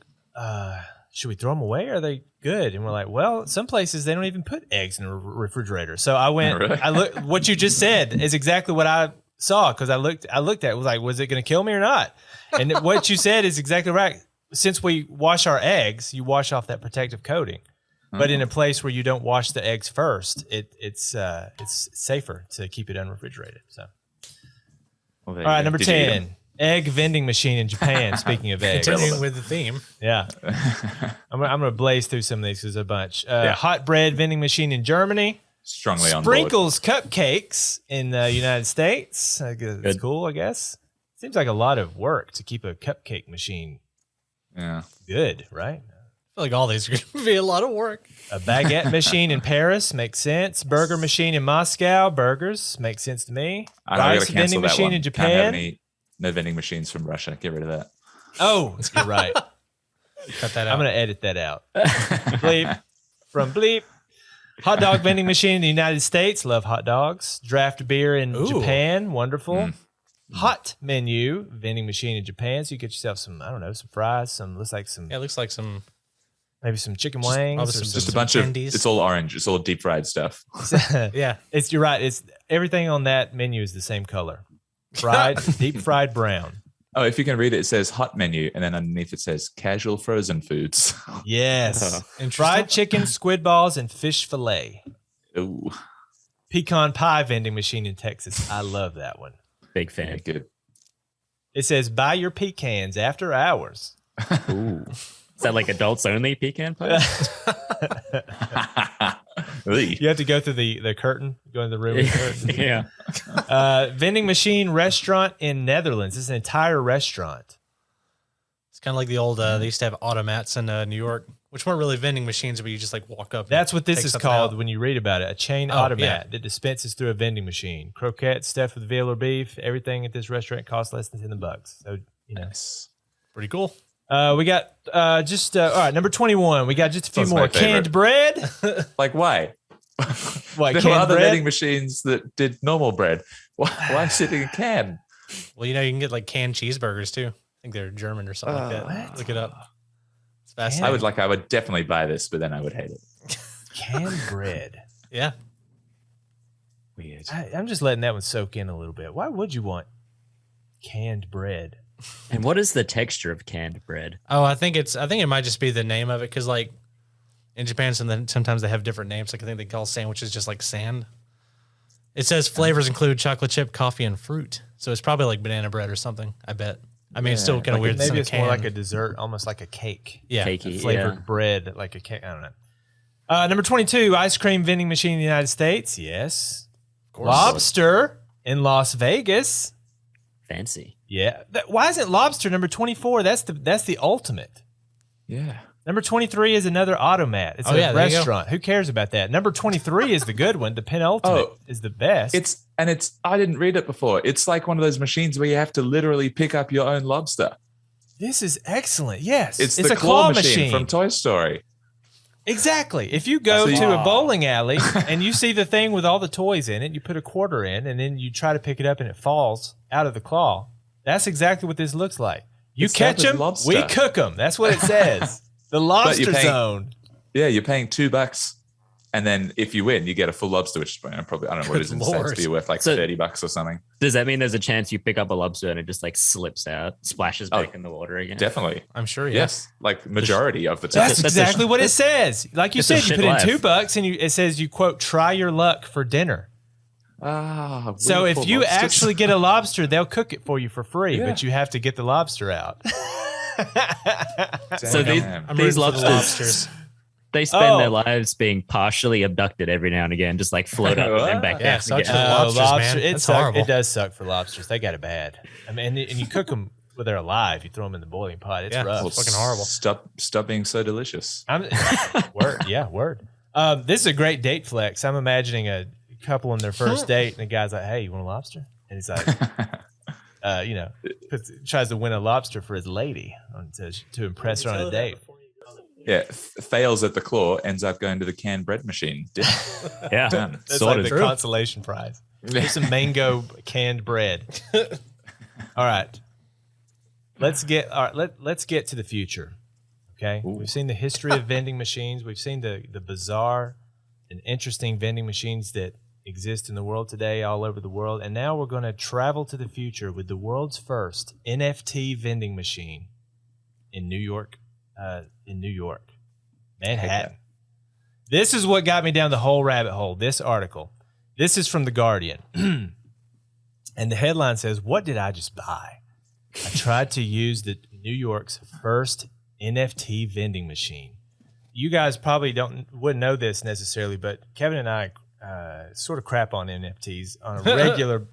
should we throw them away? Are they good? And we're like, well, some places they don't even put eggs in a refrigerator. So I went, Really? I looked. What you just said is exactly what I saw because I looked at it, was like, was it going to kill me or not? And what you said is exactly right. Since we wash our eggs, you wash off that protective coating. But in a place where you don't wash the eggs first, it's safer to keep it unrefrigerated. So, Well, there all right, you go. number Did you eat 10, egg vending machine in Japan. Speaking of eggs, Continuing with the theme. yeah, I'm gonna blaze through some of these. There's a bunch. Yeah. Hot bread vending machine in Germany. Strongly on board. Sprinkles cupcakes in the United States. It's Good. cool, I guess. Seems like a lot of work to keep a cupcake machine Yeah. good, right? I feel like all these are going to be a lot of work. A baguette machine in Paris makes sense. Burger machine in Moscow. Burgers make sense to me. I know, I Rice gotta cancel vending that machine one. in Can't have Japan. no vending machines from Russia. Get rid of that. Oh, you're right. Cut that out. I'm going to edit that out. Bleep. From bleep. Hot dog vending machine in the United States. Love hot dogs. Draft beer in Ooh. Japan. Wonderful. Hot menu vending machine in Japan. So you get yourself some, I don't know, some fries, looks like some, Yeah, it looks like some. maybe some chicken wings. probably Or some- Just a Some bunch of. candies. It's all orange. It's all deep fried stuff. Yeah. You're right. It's everything on that menu is the same color. Fried, deep fried brown. Oh, if you can read it, it says hot menu, and then underneath it says casual frozen foods. Yes. Interesting. Fried chicken, squid balls, and fish fillet. Ooh, Pecan pie vending machine in Texas. I love that one. Big yeah, fan. good. It says buy your pecans after hours. Ooh. Is that like adults only pecan pie? You have to go through the curtain, go in the room with the curtain. Yeah. Vending machine restaurant in Netherlands. It's an entire restaurant. It's kind of like the old, they used to have automats in New York, which weren't really vending machines, but you just like walk up. That's what this take is something called out. when you read about it. A chain Oh, automat yeah. that dispenses through a vending machine. Croquettes stuffed with veal or beef. Everything at this restaurant costs less than $10. So, Nice. Pretty cool. we got all right, number 21. We got just a few That's my more. favorite. Canned bread. Like, why? What, There were canned other bread? vending machines that did normal bread. Why sit in a can? Well, you can get like canned cheeseburgers too. I think they're German or something like that. What? Look it up. It's Canned- fascinating. I would definitely buy this, but then I would hate it. Canned bread. Yeah. Weird. I'm just letting that one soak in a little bit. Why would you want canned bread? And what is the texture of canned bread? Oh, I think it might just be the name of it because like in Japan, sometimes they have different names. Like I think they call sandwiches just like sand. It says flavors include chocolate chip, coffee, and fruit. So it's probably like banana bread or something. I bet. I mean, it's still kind of weird. Maybe in a it's more can. like a dessert, almost like a cake. yeah. Cakey, Flavored yeah. bread, like a cake. I don't know. Number 22, ice cream vending machine in the United States. Yes. Lobster in Las Vegas. Fancy. Yeah. Why isn't lobster number 24? That's the ultimate. Yeah. Number 23 is another automat. It's Oh, a yeah, there you go. restaurant. Who cares about that? Number 23 is the good one. The penultimate Oh, is the best. I didn't read it before. It's like one of those machines where you have to literally pick up your own lobster. This is excellent. Yes. It's a the claw machine from Toy Story. Exactly. If you go So you- to a bowling alley and you see the thing with all the toys in it, you put a quarter in and then you try to pick it up and it falls out of the claw. That's exactly what this looks like. You It's catch salted them, lobster. we cook them. That's what it says. The lobster paying- zone. Yeah, you're paying $2, and then if you win, you get a full lobster, which is probably I don't know what it is in the States, Lord. but you're worth like So- $30 or something. Does that mean there's a chance you pick up a lobster and it just like slips out, splashes Oh, back in the water again? Definitely. I'm sure. Yeah. Yes. Like majority of the time. That's That's a exactly what it says. Like you it's a said, you shit put in life. $2 and it says you quote, try your luck for dinner. So wonderful if you lobsters. actually get a lobster, they'll cook it for you for free, Yeah. but you have to get the lobster out. So these, Damn. I'm these rooting for the lobsters, they spend Oh. their lives being partially abducted every now and again, just like float up and then back Yeah, down sucks again. for lobsters, man. It That's suck- horrible. It does suck for lobsters. They got it bad. I mean, and you cook them when they're alive. You throw them in the boiling pot. It's Yeah. rough. Well, fucking horrible. Stop being so delicious. Word, yeah, word. This is a great date flex. I'm imagining a couple on their first date, and the guy's like, "Hey, you want a lobster?" And he's like, tries to win a lobster for his lady to impress her on a date. Yeah, fails at the claw, ends up going to the canned bread machine. Yeah, Done. That's sorted. like the consolation prize. Here's some mango canned bread. All right. Let's get to the future. Okay. Ooh. We've seen the history of vending machines. We've seen the bizarre and interesting vending machines that exist in the world today, all over the world. And now we're going to travel to the future with the world's first NFT vending machine in New York. Manhattan. This is what got me down the whole rabbit hole. This article. This is from The Guardian. And the headline says, "What did I just buy? I tried to use the New York's first NFT vending machine." You guys probably wouldn't know this necessarily, but Kevin and I sort of crap on NFTs on a regular,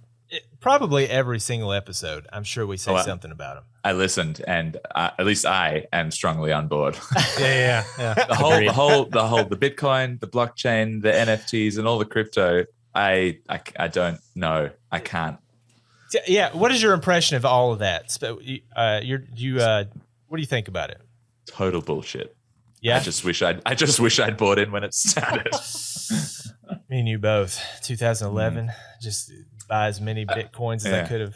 probably every single episode. I'm sure we say something about them. I listened, and at least I am strongly on board. Yeah. the Bitcoin, the blockchain, the NFTs, and all the crypto. I don't know. I can't. Yeah. What is your impression of all of that? What do you think about it? Total bullshit. Yeah. I just wish I'd bought in when it started. Me and you both. 2011. Just buy as many Bitcoins as I yeah. could have.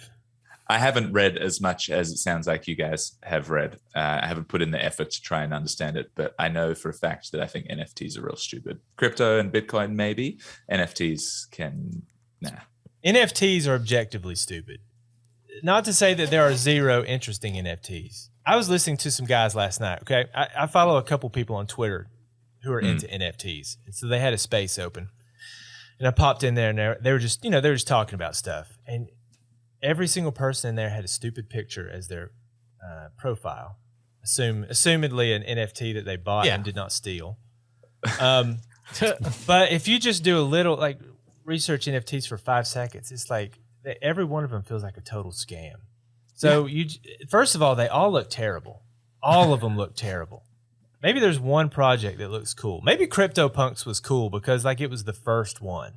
I haven't read as much as it sounds like you guys have read. I haven't put in the effort to try and understand it, but I know for a fact that I think NFTs are real stupid. Crypto and Bitcoin, maybe. NFTs nah. NFTs are objectively stupid. Not to say that there are zero interesting NFTs. I was listening to some guys last night. Okay. I follow a couple people on Twitter who are into NFTs. And so they had a space open. And I popped in there and they were just, they were just talking about stuff. And every single person in there had a stupid picture as their profile, a assumedly an NFT that they bought Yeah. and did not steal. But if you just do a little like research NFTs for 5 seconds, it's like every one of them feels like a total scam. So first of all, they all look terrible. All of them look terrible. Maybe there's one project that looks cool. Maybe CryptoPunks was cool because like it was the first one.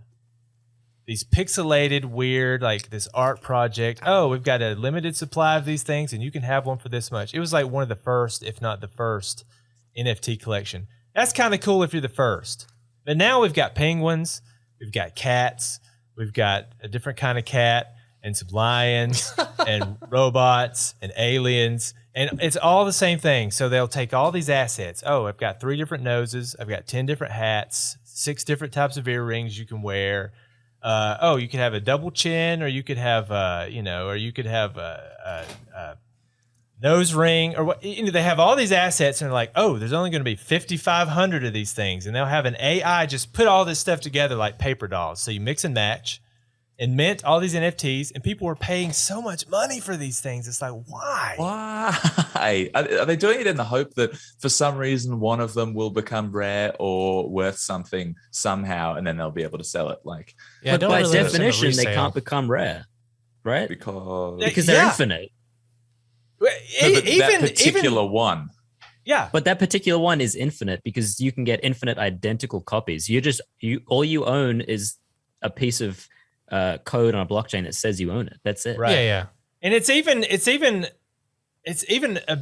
These pixelated, weird, like this art project. Oh, we've got a limited supply of these things and you can have one for this much. It was like one of the first, if not the first, NFT collection. That's kind of cool if you're the first. But now we've got penguins, we've got cats, we've got a different kind of cat and some lions and robots and aliens. And it's all the same thing. So they'll take all these assets. Oh, I've got 3 different noses. I've got 10 different hats, 6 different types of earrings you can wear. You could have a double chin, or you could have, or you could have a nose ring, or what. They have all these assets, and they're like, oh, there's only going to be 5,500 of these things, and they'll have an AI just put all this stuff together like paper dolls. So you mix and match, and mint all these NFTs, and people were paying so much money for these things. It's like, why? Why? Are they doing it in the hope that for some reason one of them will become rare or worth something somehow, and then they'll be able to sell it? Like, Yeah, But by really understand the definition, they resale. can't become rare, right? because They're Yeah. infinite. No, but that particular even, one. yeah. But that particular one is infinite because you can get infinite identical copies. All you own is a piece of code on a blockchain that says you own it. That's it. Right. Yeah. And it's even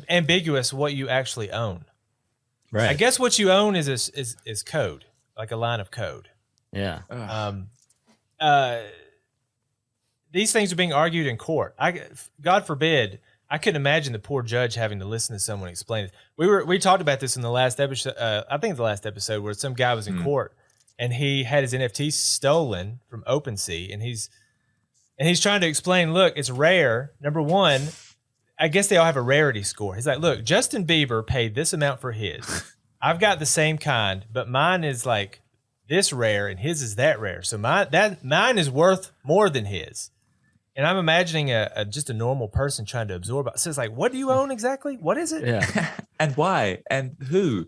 ambiguous what you actually own. Right. I guess what you own is code, like a line of code. Yeah. These things are being argued in court. God forbid, I couldn't imagine the poor judge having to listen to someone explain it. We talked about this in the last episode. I think the last episode where some guy was in court and he had his NFT stolen from OpenSea, and he's trying to explain. Look, it's rare. Number one, I guess they all have a rarity score. He's like, look, Justin Bieber paid this amount for his. I've got the same kind, but mine is like this rare and his is that rare. So mine is worth more than his. And I'm imagining just a normal person trying to absorb it. So it's like, what do you own exactly? What is it? Yeah. And why? And who?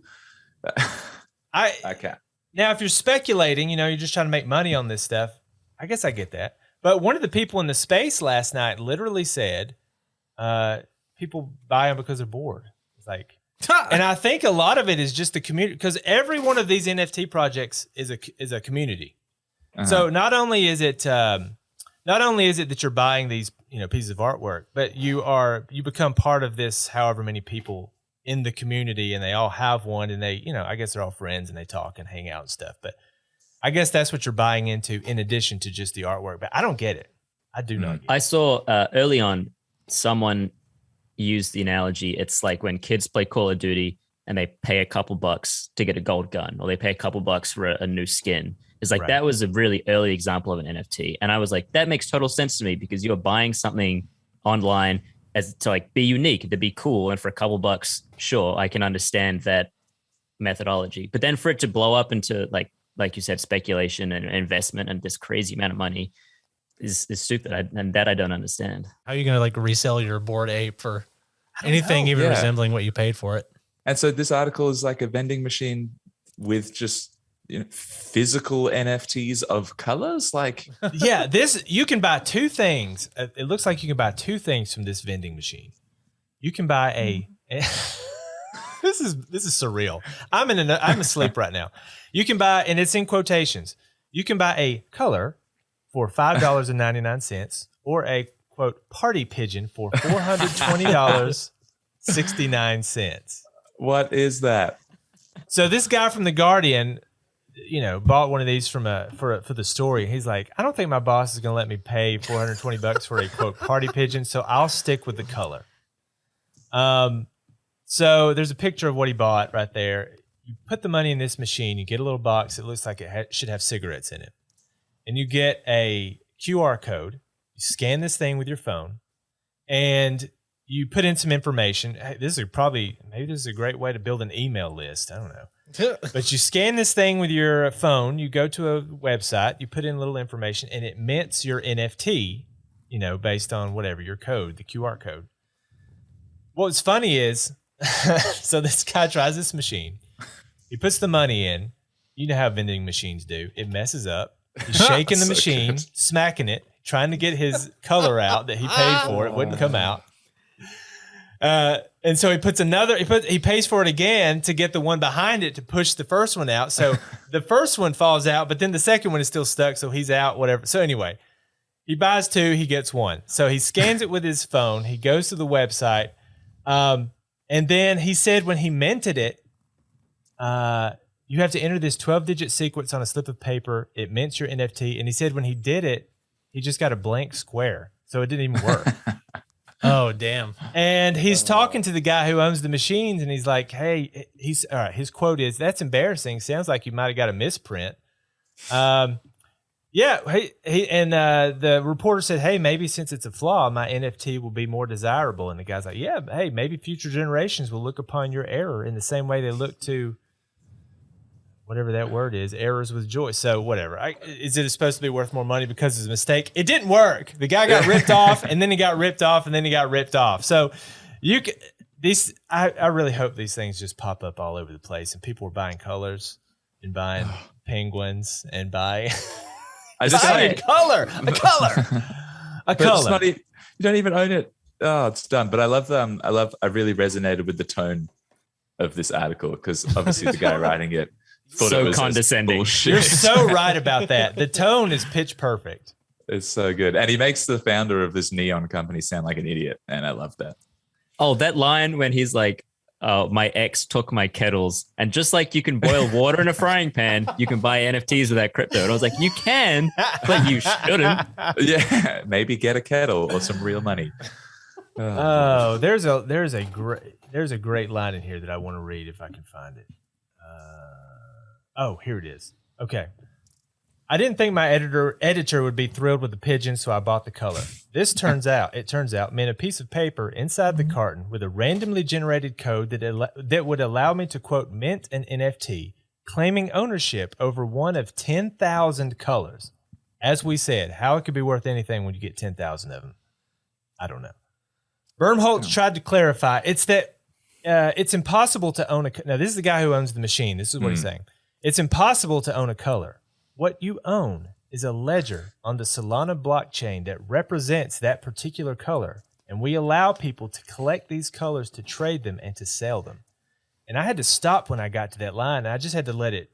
Okay. Now, if you're speculating, you're just trying to make money on this stuff. I guess I get that. But one of the people in the space last night literally said, people buy them because they're bored. It's like, and I think a lot of it is just the community, because every one of these NFT projects is a community. Uh-huh. So not only is it that you're buying these pieces of artwork, but you become part of this however many people in the community, and they all have one, and they I guess they're all friends and they talk and hang out and stuff. But I guess that's what you're buying into in addition to just the artwork. But I don't get it. I do not get it. I saw early on someone use the analogy. It's like when kids play Call of Duty and they pay a couple bucks to get a gold gun, or they pay a couple bucks for a new skin. It's like, Right. That was a really early example of an NFT. And I was like, that makes total sense to me, because you're buying something online as to like be unique, to be cool. And for a couple bucks, sure, I can understand that methodology. But then for it to blow up into like you said, speculation and investment and this crazy amount of money is stupid. I don't understand. How are you going to like resell your bored ape for anything know. even Yeah. resembling what you paid for it? And so this article is like a vending machine with just physical NFTs of colors. Like, Yeah, you can buy 2 things. It looks like you can buy 2 things from this vending machine. You can buy a. This is surreal. I'm asleep right now. You can buy, and it's in quotations. You can buy a color for $5.99, or a quote party pigeon for $420.69. what is that? So this guy from The Guardian, bought one of these for the story. He's like, I don't think my boss is going to let me pay $420 for a quote party pigeon, so I'll stick with the color. So there's a picture of what he bought right there. You put the money in this machine, you get a little box. It looks like it should have cigarettes in it, and you get a QR code. You scan this thing with your phone, and you put in some information. Hey, maybe this is a great way to build an email list. I don't know. But you scan this thing with your phone, you go to a website, you put in a little information, and it mints your NFT, based on whatever, your code, the QR code. What's funny is So this guy tries this machine. He puts the money in. You know how vending machines do. It messes up. He's shaking the So machine, good. smacking it, trying to get his color out that he paid for. It wouldn't come out. And so he puts he pays for it again to get the one behind it to push the first one out. So the first one falls out, but then the second one is still stuck. So he's out, whatever. So anyway, he buys two, he gets one. So he scans it with his phone. He goes to the website. And then he said when he minted it, you have to enter this 12-digit sequence on a slip of paper. It mints your NFT. And he said when he did it, he just got a blank square. So it didn't even work. Oh, damn. And he's talking to the guy who owns the machines, and he's like, "Hey, all right." His quote is, "That's embarrassing. Sounds like you might have got a misprint." Yeah. The reporter said, "Hey, maybe since it's a flaw, my NFT will be more desirable." And the guy's like, "Yeah, hey, maybe future generations will look upon your error in the same way they look to whatever that word is, errors with joy." So whatever. Is it supposed to be worth more money because it's a mistake? It didn't work. The guy got ripped off, and then he got ripped off, and then he got ripped off. So I really hope these things just pop up all over the place, and people are buying colors and buying penguins and buying I just buying say, a color. but it's not you don't even own it. Oh, it's done. But I really resonated with the tone of this article because obviously the guy writing it thought So it was condescending. bullshit. You're so right about that. The tone is pitch perfect. It's so good. And he makes the founder of this neon company sound like an idiot. And I love that. Oh, that line when he's like, "Oh, my ex took my kettles," and just like you can boil water in a frying pan, you can buy NFTs with that crypto. And I was like, you can, but you shouldn't. Yeah. Maybe get a kettle or some real money. Oh, there's a great line in here that I want to read if I can find it. Here it is. Okay. "I didn't think my editor would be thrilled with the pigeon, so I bought the color. It turns out, meant a piece of paper inside the carton with a randomly generated code that would allow me to, quote, mint an NFT, claiming ownership over one of 10,000 colors. As we said, how it could be worth anything when you get 10,000 of them, I don't know. Bermholtz tried to clarify. It's that it's impossible to own now, this is the guy who owns the machine. This is what he's saying. It's impossible to own a color. What you own is a ledger on the Solana blockchain that represents that particular color, and we allow people to collect these colors to trade them and to sell them." And I had to stop when I got to that line. I just had to let it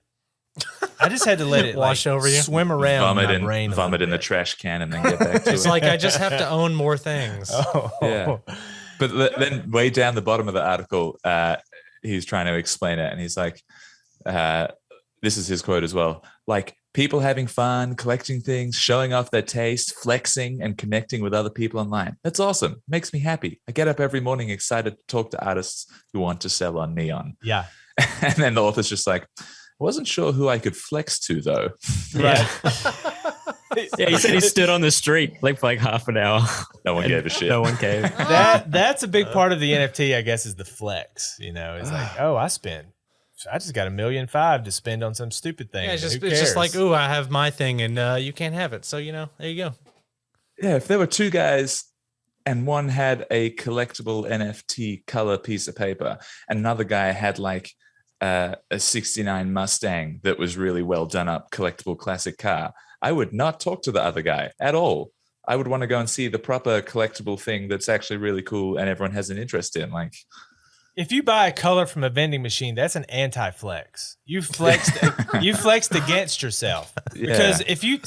Wash over you? swim around my brain. Vomit in the trash can and then get back to It's it. like I just have to own more things. Yeah. But then way down the bottom of the article, he's trying to explain it. And he's like, this is his quote as well. Like, people having fun, collecting things, showing off their taste, flexing, and connecting with other people online. That's awesome. Makes me happy. I get up every morning excited to talk to artists who want to sell on Neon. Yeah. And then the author's just like, I wasn't sure who I could flex to, though. Yeah. Yeah, he said he stood on the street like for like half an hour. No one gave a shit. No one cared. That's a big part of the NFT, I guess, is the flex. You know, it's like, oh, I just got $1.5 million to spend on some stupid thing. Yeah, it's Who just like, cares? ooh, I have my thing and you can't have it. So, there you go. Yeah, if there were two guys and one had a collectible NFT color piece of paper and another guy had like a 69 Mustang that was really well done up collectible classic car, I would not talk to the other guy at all. I would want to go and see the proper collectible thing that's actually really cool and everyone has an interest in. Like, if you buy a color from a vending machine, that's an anti-flex. You flexed against yourself. Because if you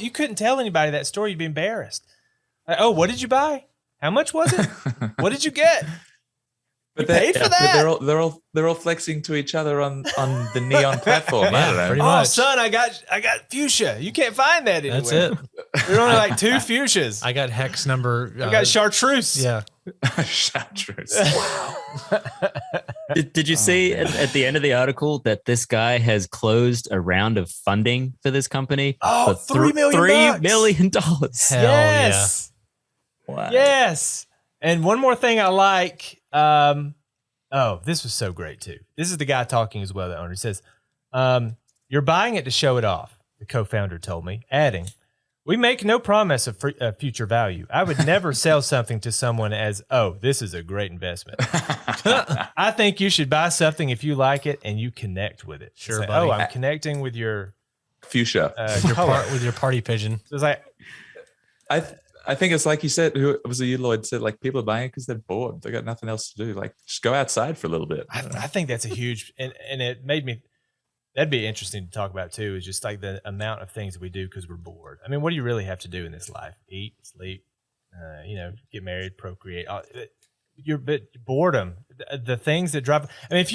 couldn't tell anybody that story, you'd be embarrassed. Like, oh, what did you buy? How much was it? What did you get? You paid for that? But they're all flexing to each other on the Neon platform. I don't know. pretty Oh, much. son, I got fuchsia. You can't find that anywhere. That's it. There are only like 2 fuchsias. I got hex number. I got chartreuse. Yeah. Chartreuse. Did you see at the end of the article that this guy has closed a round of funding for this company? Oh, for $3 million. $3 million. Hell Yes. Wow. Yes. And one more thing I like. This was so great too. This is the guy talking as well, the owner. He says, you're buying it to show it off, the co-founder told me, adding, We make no promise of future value. I would never sell something to someone as, oh, this is a great investment. I think you should buy something if you like it and you connect with it. Sure, Say, buddy. oh, I'm connecting with your Fuchsia. color. With your party pigeon. So it's like, I think it's like you said, who was it you, Lloyd, said, like, people are buying it because they're bored. They got nothing else to do. Like, just go outside for a little bit. I think that's a huge, and it made me, that'd be interesting to talk about too, is just like the amount of things that we do because we're bored. I mean, what do you really have to do in this life? Eat, sleep, get married, procreate. But boredom, the things that drive. I mean, if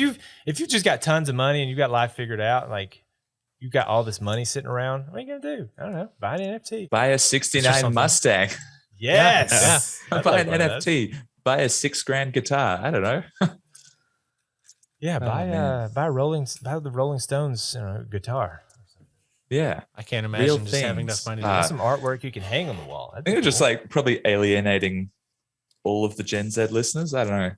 you just got tons of money and you got life figured out, like you got all this money sitting around, what are you gonna do? I don't know. Buy an NFT. Buy a 69 Mustang. Yes. Buy an NFT. Buy a $6,000 guitar. I don't know. Yeah, buy the Rolling Stones guitar. Yeah. I can't imagine Real just having things. enough money to There's some artwork you can hang on the wall. I think they're just like probably alienating all of the Gen Z listeners. I don't know.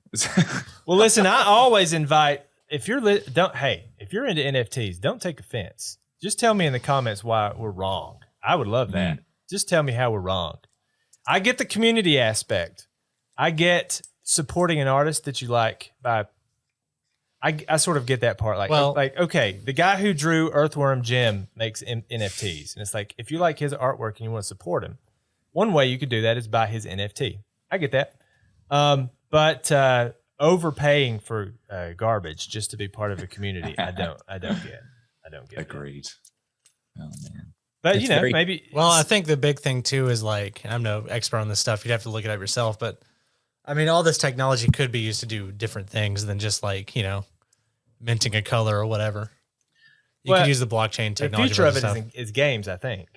Well, listen, I always invite, if you're into NFTs, don't take offense. Just tell me in the comments why we're wrong. I would love that. Just tell me how we're wrong. I get the community aspect. I get supporting an artist that you like by. I sort of get that part. Like, okay, the guy who drew Earthworm Jim makes NFTs, and it's like, if you like his artwork and you want to support him, one way you could do that is buy his NFT. I get that, but overpaying for garbage just to be part of a community, I don't get. Agreed. Oh man. But It's maybe. Well, I think the big thing too is like, I'm no expert on this stuff. You'd have to look it up yourself, but I mean, all this technology could be used to do different things than just like, minting a color or whatever. You could use the blockchain the technology. future of it is games, I think.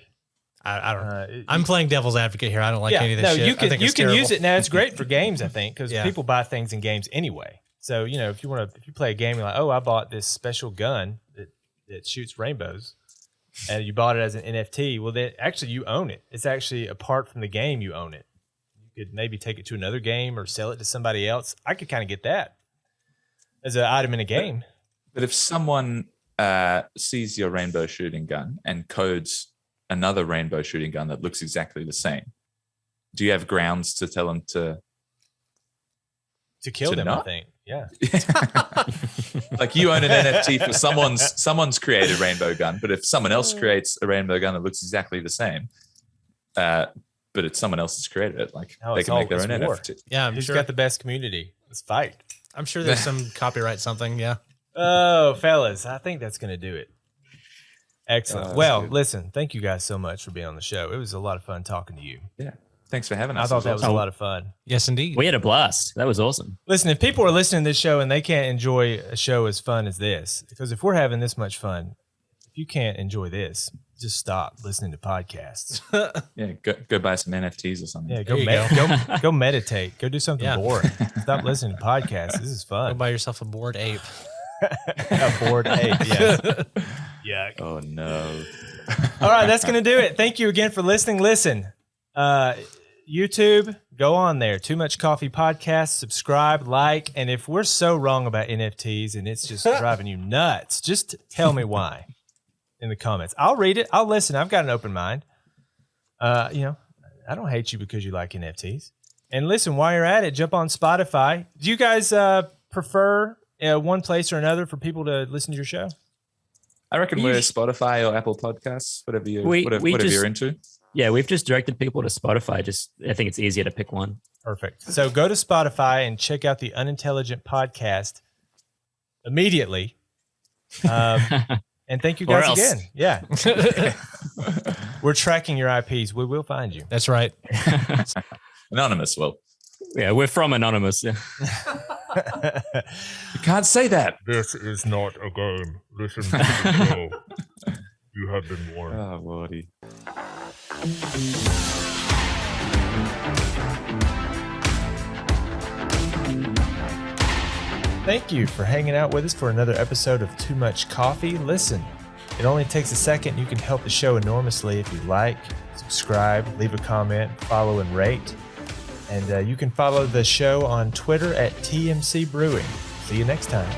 I don't know. I'm playing devil's advocate here. I don't like any of this shit. You can use it now. It's great for games, I think, because Yeah. people buy things in games anyway. So, if you play a game, you're like, oh, I bought this special gun that shoots rainbows, and you bought it as an NFT. Well, then actually you own it. It's actually apart from the game, you own it. You could maybe take it to another game or sell it to somebody else. I could kind of get that as an item in a game. But if someone sees your rainbow shooting gun and codes another rainbow shooting gun that looks exactly the same, do you have grounds to tell them to kill them? not? I think, yeah. Like, you own an NFT for someone's created rainbow gun, but if someone else creates a rainbow gun that looks exactly the same, but it's someone else's created it, like they can make their own war. NFT. Yeah, I'm Who's sure. got the best community? Let's fight. I'm sure there's some copyright something. Yeah. Oh, fellas, I think that's going to do it. Excellent. Well, good. listen, thank you guys so much for being on the show. It was a lot of fun talking to you. Yeah. Thanks for having us. I thought that was a awesome. lot of fun. Yes, indeed. We had a blast. That was awesome. Listen, if people are listening to this show and they can't enjoy a show as fun as this, because if we're having this much fun, if you can't enjoy this, just stop listening to podcasts. Yeah, go buy some NFTs or something. Yeah, There you go meditate. Go do something Yeah. boring. Stop listening to podcasts. This is Go fun. buy yourself a bored ape. A bored ape. Yes. Yuck. Oh no. All right, that's going to do it. Thank you again for listening. Listen, YouTube, go on there. Too Much Coffee Podcast. Subscribe, like, and if we're so wrong about NFTs and it's just driving you nuts, just tell me why in the comments. I'll read it. I'll listen. I've got an open mind. I don't hate you because you like NFTs. And listen, while you're at it, jump on Spotify. Do you guys prefer one place or another for people to listen to your show? I reckon we're Spotify or Apple Podcasts, whatever We you're into. Yeah, we've just directed people to Spotify. I think it's easier to pick one. Perfect. So go to Spotify and check out the Unintelligent Podcast immediately. And thank you Or guys else. again. Yeah. We're tracking your IPs. We will find you. That's right. Anonymous. Well, Yeah, we're from Anonymous. Yeah. you can't say that. This is not a game. Listen to the show. You have been warned. Oh, Lordy. Thank you for hanging out with us for another episode of Too Much Coffee. Listen, it only takes a second. You can help the show enormously if you like, subscribe, leave a comment, follow, and rate. And you can follow the show on Twitter at TMC Brewing. See you next time.